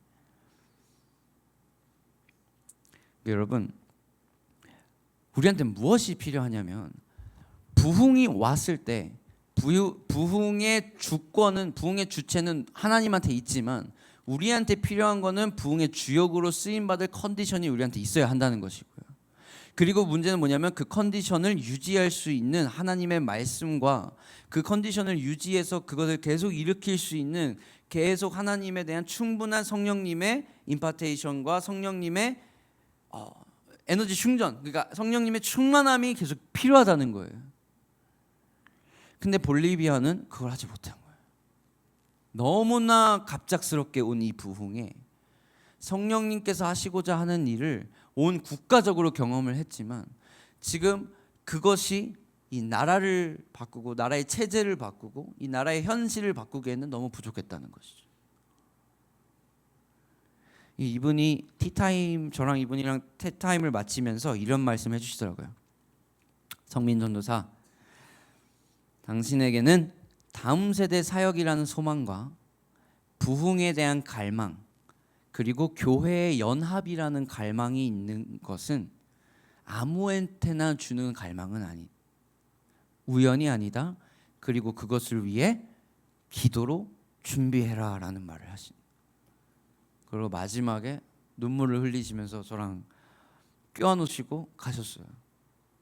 여러분, 우리한테 무엇이 필요하냐면 부흥이 왔을 때 부흥의 주권은, 부흥의 주체는 하나님한테 있지만 우리한테 필요한 거는 부흥의 주역으로 쓰임받을 컨디션이 우리한테 있어야 한다는 것이고요. 그리고 문제는 뭐냐면 그 컨디션을 유지할 수 있는 하나님의 말씀과 그 컨디션을 유지해서 그것을 계속 일으킬 수 있는 계속 하나님에 대한 충분한 성령님의 임파테이션과 성령님의 에너지 충전, 그러니까 성령님의 충만함이 계속 필요하다는 거예요. 근데 볼리비아는 그걸 하지 못한 거예요. 너무나 갑작스럽게 온 이 부흥에 성령님께서 하시고자 하는 일을 온 국가적으로 경험을 했지만 지금 그것이 이 나라를 바꾸고 나라의 체제를 바꾸고 이 나라의 현실을 바꾸기에는 너무 부족했다는 것이죠. 이분이 티타임, 저랑 이분이랑 티타임을 마치면서 이런 말씀 해주시더라고요. 성민 전도사, 당신에게는 다음 세대 사역이라는 소망과 부흥에 대한 갈망, 그리고 교회의 연합이라는 갈망이 있는 것은 아무한테나 주는 갈망은 아니, 우연이 아니다. 그리고 그것을 위해 기도로 준비해라라는 말을 하신. 그리고 마지막에 눈물을 흘리시면서 저랑 껴안으시고 가셨어요.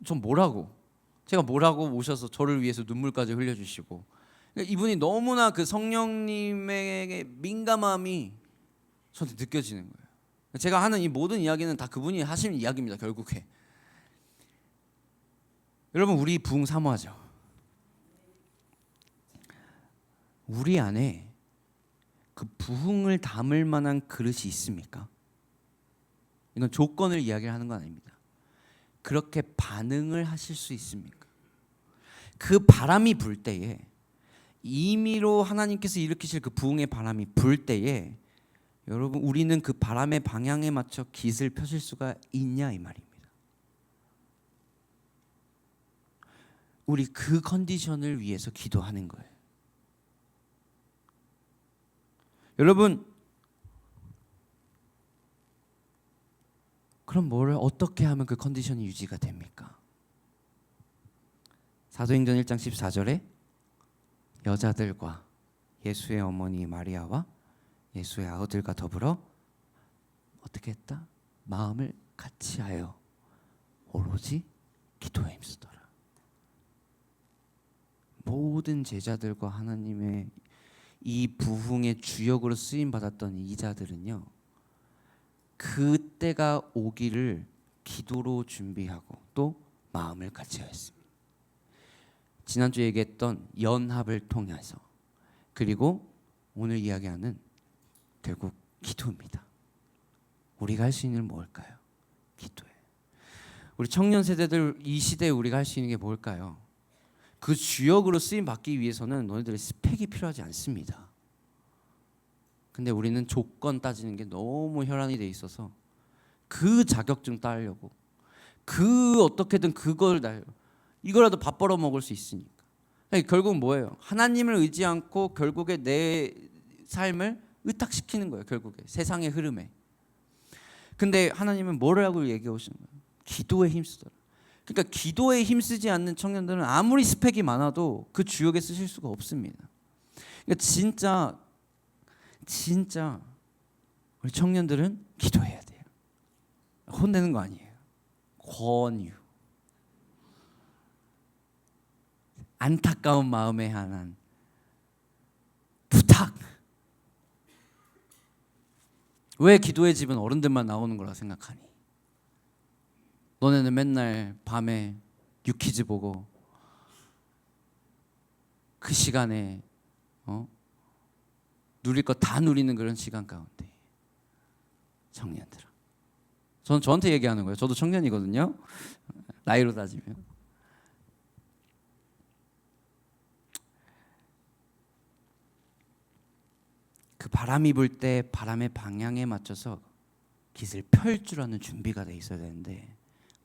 전 뭐라고? 제가 뭐라고 오셔서 저를 위해서 눈물까지 흘려주시고. 이분이 너무나 그 성령님의 민감함이 저한테 느껴지는 거예요. 제가 하는 이 모든 이야기는 다 그분이 하시는 이야기입니다. 결국에. 여러분, 우리 부흥 사모하죠. 우리 안에 그 부흥을 담을 만한 그릇이 있습니까? 이건 조건을 이야기하는 건 아닙니다. 그렇게 반응을 하실 수 있습니까? 그 바람이 불 때에, 임의로 하나님께서 일으키실 그 부흥의 바람이 불 때에 여러분, 우리는 그 바람의 방향에 맞춰 깃을 펴실 수가 있냐 이 말입니다. 우리 그 컨디션을 위해서 기도하는 거예요. 여러분, 그럼 뭐를 어떻게 하면 그 컨디션이 유지가 됩니까? 사도행전 1장 14절에 여자들과 예수의 어머니 마리아와 예수의 아우들과 더불어 어떻게 했다? 마음을 같이하여 오로지 기도에 힘쓰더라. 모든 제자들과 하나님의 이 부흥의 주역으로 쓰임 받았던 이 자들은요, 그때가 오기를 기도로 준비하고 또 마음을 같이하였습니다. 지난주 얘기했던 연합을 통해서, 그리고 오늘 이야기하는 결국 기도입니다. 우리가 할 수 있는 건 뭘까요? 기도예요. 우리 청년 세대들, 이 시대에 우리가 할 수 있는 게 뭘까요? 그 주역으로 쓰임 받기 위해서는 너희들의 스펙이 필요하지 않습니다. 근데 우리는 조건 따지는 게 너무 혈안이 돼 있어서 그 자격증 따려고, 그 어떻게든 그걸 이거라도 밥 벌어 먹을 수 있으니까. 결국 뭐예요? 하나님을 의지 않고 결국에 내 삶을 의탁시키는 거예요. 결국에 세상의 흐름에. 근데 하나님은 뭐라고 얘기해 오시는 거예요? 기도에 힘쓰더라. 그러니까 기도에 힘쓰지 않는 청년들은 아무리 스펙이 많아도 그 주역에 쓰실 수가 없습니다. 그러니까 진짜 우리 청년들은 기도해야 돼요. 혼내는 거 아니에요. 권유. 안타까운 마음에 한한 부탁. 왜 기도의 집은 어른들만 나오는 거라 생각하니? 너네는 맨날 밤에 유퀴즈 보고 그 시간에 누릴 거 다 누리는 그런 시간 가운데 청년들아, 저는 저한테 얘기하는 거예요. 저도 청년이거든요. 나이로 따지면. 그 바람이 불 때 바람의 방향에 맞춰서 깃을 펼 줄 아는 준비가 돼 있어야 되는데,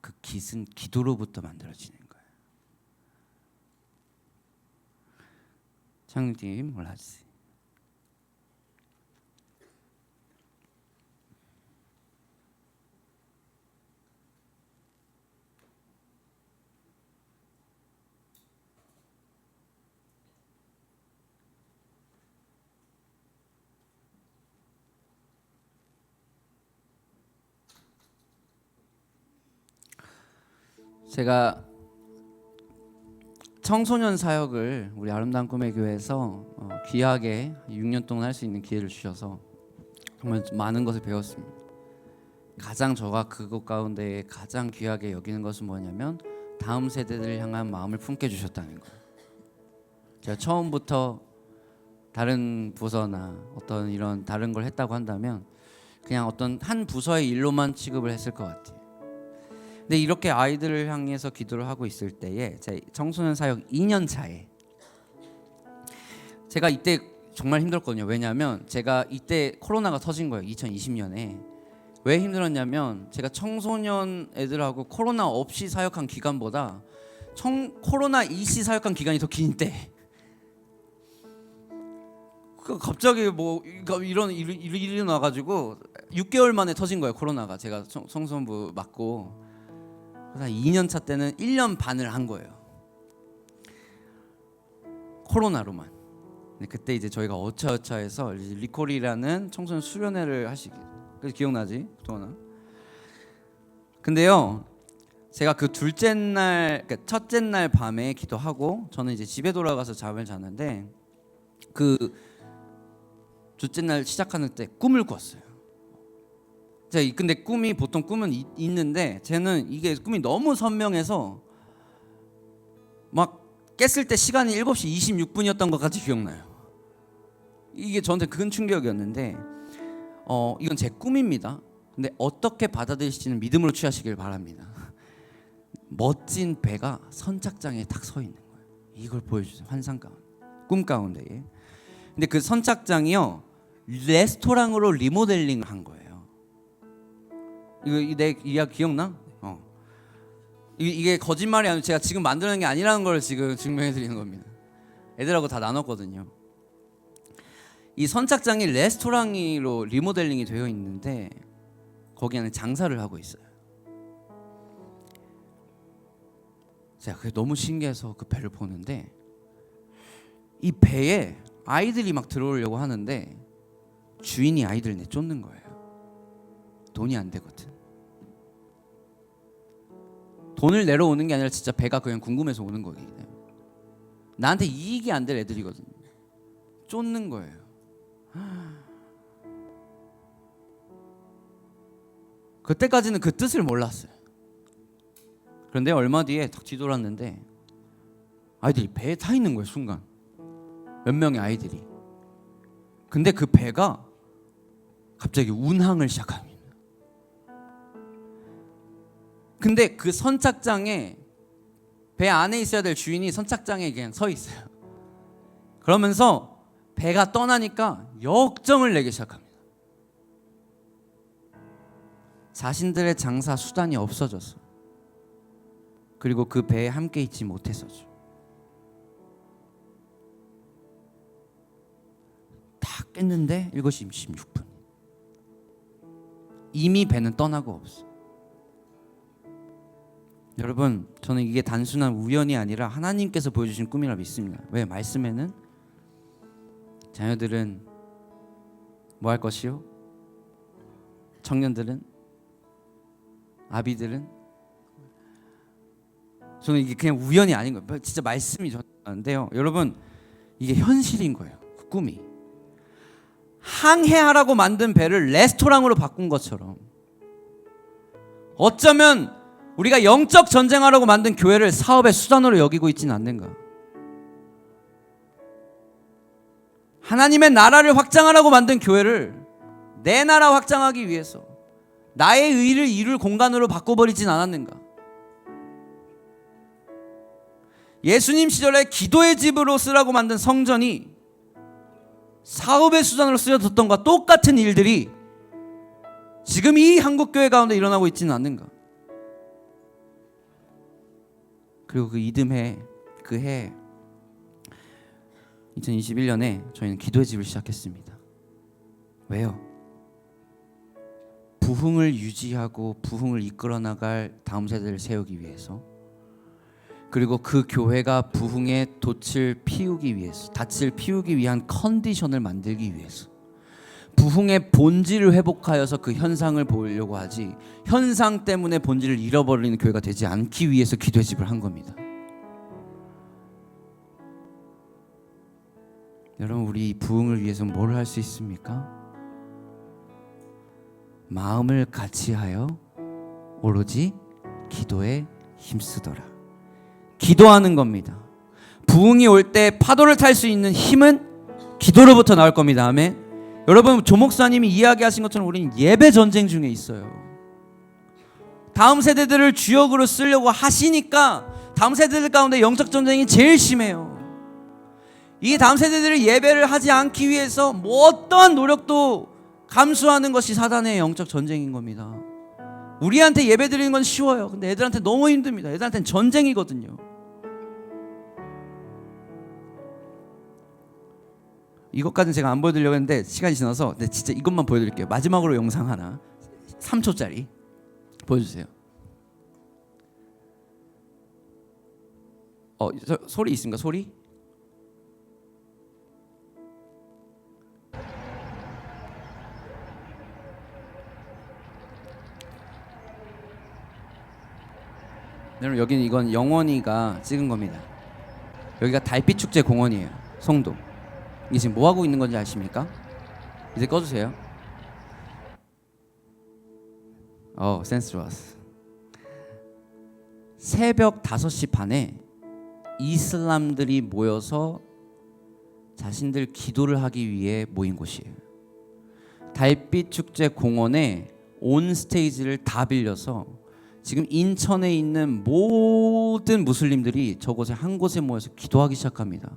그 깃은 기도로부터 만들어지는 거예요. 창팀 올라주세요. 제가 청소년 사역을 우리 아름다운 꿈의 교회에서 귀하게 6년 동안 할 수 있는 기회를 주셔서 정말 많은 것을 배웠습니다. 가장 저가 그것 가운데 가장 귀하게 여기는 것은 뭐냐면 다음 세대들을 향한 마음을 품게 주셨다는 거예요. 제가 처음부터 다른 부서나 어떤 이런 다른 걸 했다고 한다면 그냥 어떤 한 부서의 일로만 취급을 했을 것 같아요. 근데 이렇게 아이들을 향해서 기도를 하고 있을 때에 제 청소년 사역 2년 차에 제가 이때 정말 힘들었거든요. 왜냐하면 제가 이때 코로나가 터진 거예요. 2020년에. 왜 힘들었냐면 제가 청소년 애들하고 코로나 없이 사역한 기간보다 코로나 이시 사역한 기간이 더 긴 때, 갑자기 뭐 이런 일이 나가지고 6개월 만에 터진 거예요, 코로나가. 제가 청소년부 맞고 한 2년 차 때는 1년 반을 한 거예요, 코로나로만. 근데 그때 이제 저희가 어차어차해서 리콜이라는 청소년 수련회를 하시게. 그래서 기억나지, 동원아? 근데요, 제가 그 둘째 날, 그러니까 첫째 날 밤에 기도하고 저는 이제 집에 돌아가서 잠을 잤는데, 그 둘째 날 시작하는 때 꿈을 꿨어요. 제가 근데 꿈이 보통 꿈은 있는데 쟤는 이게 꿈이 너무 선명해서 막 깼을 때 시간이 7시 26분이었던 것까지 기억나요. 이게 저한테 큰 충격이었는데 이건 제 꿈입니다. 근데 어떻게 받아들이실지는 믿음으로 취하시길 바랍니다. 멋진 배가 선착장에 딱 서 있는 거예요. 이걸 보여주세요. 환상 가운데, 꿈 가운데에. 근데 그 선착장이요, 레스토랑으로 리모델링을 한 거예요. 이거 내 이야기 기억나? 이게 거짓말이 아니고 제가 지금 만드는 게 아니라는 걸 지금 증명해 드리는 겁니다. 애들하고 다 나눴거든요. 이 선착장이 레스토랑으로 리모델링이 되어 있는데 거기 안에 장사를 하고 있어요. 제가 그게 너무 신기해서 그 배를 보는데, 이 배에 아이들이 막 들어오려고 하는데 주인이 아이들 내쫓는 거예요. 돈이 안 되거든. 돈을 내러 오는 게 아니라 진짜 배가 그냥 궁금해서 오는 거기 때문에 나한테 이익이 안 될 애들이거든요. 쫓는 거예요. 그때까지는 그 뜻을 몰랐어요. 그런데 얼마 뒤에 딱 뒤돌았는데 아이들이 배에 타 있는 거예요. 순간 몇 명의 아이들이. 근데 그 배가 갑자기 운항을 시작합니다. 근데 그 선착장에, 배 안에 있어야 될 주인이 선착장에 그냥 서 있어요. 그러면서 배가 떠나니까 역정을 내기 시작합니다. 자신들의 장사 수단이 없어졌어. 그리고 그 배에 함께 있지 못했었죠. 다 깼는데 7시 26분. 이미 배는 떠나고 없어. 여러분, 저는 이게 단순한 우연이 아니라 하나님께서 보여주신 꿈이라 믿습니다. 왜? 말씀에는 자녀들은 뭐 할 것이요? 청년들은? 아비들은? 저는 이게 그냥 우연이 아닌 거예요. 진짜 말씀이 전하는데요, 여러분, 이게 현실인 거예요. 그 꿈이 항해하라고 만든 배를 레스토랑으로 바꾼 것처럼, 어쩌면 우리가 영적 전쟁하라고 만든 교회를 사업의 수단으로 여기고 있지는 않는가? 하나님의 나라를 확장하라고 만든 교회를 내 나라 확장하기 위해서 나의 의를 이룰 공간으로 바꿔버리진 않았는가? 예수님 시절에 기도의 집으로 쓰라고 만든 성전이 사업의 수단으로 쓰여졌던 것과 똑같은 일들이 지금 이 한국교회 가운데 일어나고 있지는 않는가? 그리고 그 이듬해, 그 해 2021년에 저희는 기도의 집을 시작했습니다. 왜요? 부흥을 유지하고 부흥을 이끌어 나갈 다음 세대를 세우기 위해서, 그리고 그 교회가 부흥의 돛을 피우기 위해서, 닻을 피우기 위한 컨디션을 만들기 위해서, 부흥의 본질을 회복하여서 그 현상을 보이려고 하지, 현상 때문에 본질을 잃어버리는 교회가 되지 않기 위해서 기도의 집을 한 겁니다. 여러분, 우리 부흥을 위해서 뭘 할 수 있습니까? 마음을 같이하여 오로지 기도에 힘쓰더라. 기도하는 겁니다. 부흥이 올 때 파도를 탈 수 있는 힘은 기도로부터 나올 겁니다. 아멘. 여러분, 조 목사님이 이야기하신 것처럼 우리는 예배 전쟁 중에 있어요. 다음 세대들을 주역으로 쓰려고 하시니까 다음 세대들 가운데 영적 전쟁이 제일 심해요. 이 다음 세대들이 예배를 하지 않기 위해서 뭐 어떠한 노력도 감수하는 것이 사단의 영적 전쟁인 겁니다. 우리한테 예배 드리는 건 쉬워요. 근데 애들한테 너무 힘듭니다. 애들한테는 전쟁이거든요. 이것까지는 제가 안 보여드리려고 했는데 시간이 지나서 진짜 이것만 보여드릴게요. 마지막으로 영상 하나 3초짜리 보여주세요. 소리 있습니까? 소리? 여러분 여기는 이건 영원이가 찍은 겁니다. 여기가 달빛 축제 공원이에요. 송도. 이게 지금 뭐 하고 있는 건지 아십니까? 이제 꺼주세요. 센스 좋았어. 새벽 5시 반에 이슬람들이 모여서 자신들 기도를 하기 위해 모인 곳이에요. 달빛 축제 공원에 온 스테이지를 다 빌려서 지금 인천에 있는 모든 무슬림들이 저곳에 한 곳에 모여서 기도하기 시작합니다.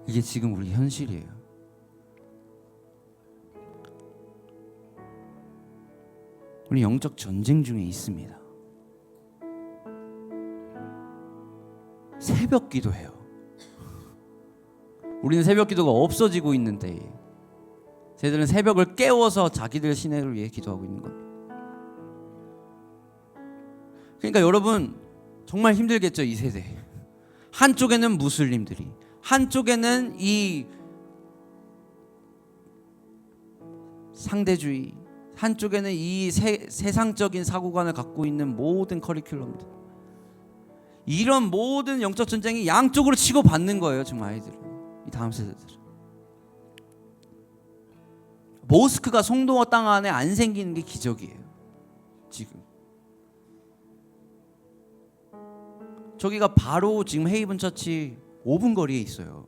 이게 지금 우리 현실이에요. 우리 영적 전쟁 중에 있습니다. 새벽 기도해요. 우리는 새벽 기도가 없어지고 있는데 쟤들은 새벽을 깨워서 자기들 신뢰를 위해 기도하고 있는 겁니다. 그러니까 여러분 정말 힘들겠죠, 이 세대. 한쪽에는 무슬림들이, 한쪽에는 이 상대주의, 한쪽에는 이 세상적인 사고관을 갖고 있는 모든 커리큘럼들. 이런 모든 영적 전쟁이 양쪽으로 치고 받는 거예요, 지금 아이들은. 이 다음 세대들. 모스크가 송도 땅 안에 안 생기는 게 기적이에요. 지금. 저기가 바로 지금 헤이븐 처치 5분 거리에 있어요.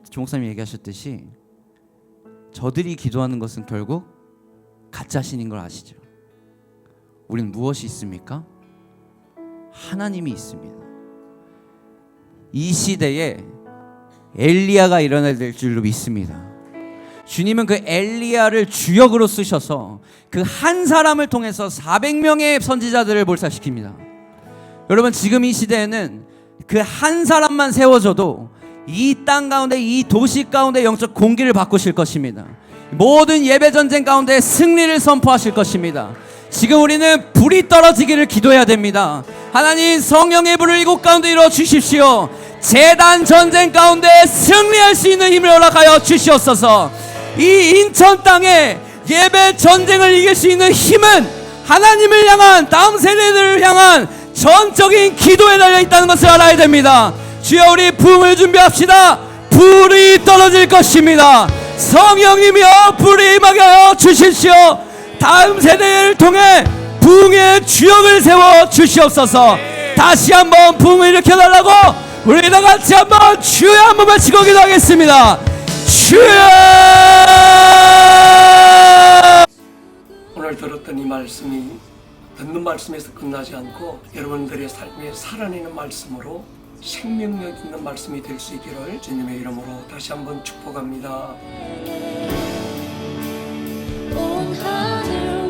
조 목사님이 얘기하셨듯이 저들이 기도하는 것은 결국 가짜 신인 걸 아시죠? 우리는 무엇이 있습니까? 하나님이 있습니다. 이 시대에 엘리야가 일어나야 될 줄로 믿습니다. 주님은 그 엘리야를 주역으로 쓰셔서 그 한 사람을 통해서 400명의 선지자들을 몰살시킵니다. 여러분 지금 이 시대에는 그 한 사람만 세워져도 이 땅 가운데, 이 도시 가운데 영적 공기를 바꾸실 것입니다. 모든 예배 전쟁 가운데 승리를 선포하실 것입니다. 지금 우리는 불이 떨어지기를 기도해야 됩니다. 하나님 성령의 불을 이곳 가운데 이루어 주십시오. 재단 전쟁 가운데 승리할 수 있는 힘을 허락하여 주시옵소서. 이 인천 땅에 예배 전쟁을 이길 수 있는 힘은 하나님을 향한, 다음 세대들을 향한 전적인 기도에 달려있다는 것을 알아야 됩니다. 주여, 우리 부흥을 준비합시다. 불이 떨어질 것입니다. 성령님이여 불이 임하게 하여 주십시오. 다음 세대를 통해 부흥의 주역을 세워 주시옵소서. 다시 한번 부흥을 일으켜달라고 우리 다 같이 한번 주여 한번 외치고 기도하겠습니다. 주여! 오늘 들었던 이 말씀이 듣는 말씀에서 끝나지 않고 여러분들의 삶에 살아내는 말씀으로 생명력 있는 말씀이 될 수 있기를 주님의 이름으로 다시 한번 축복합니다. 온 하늘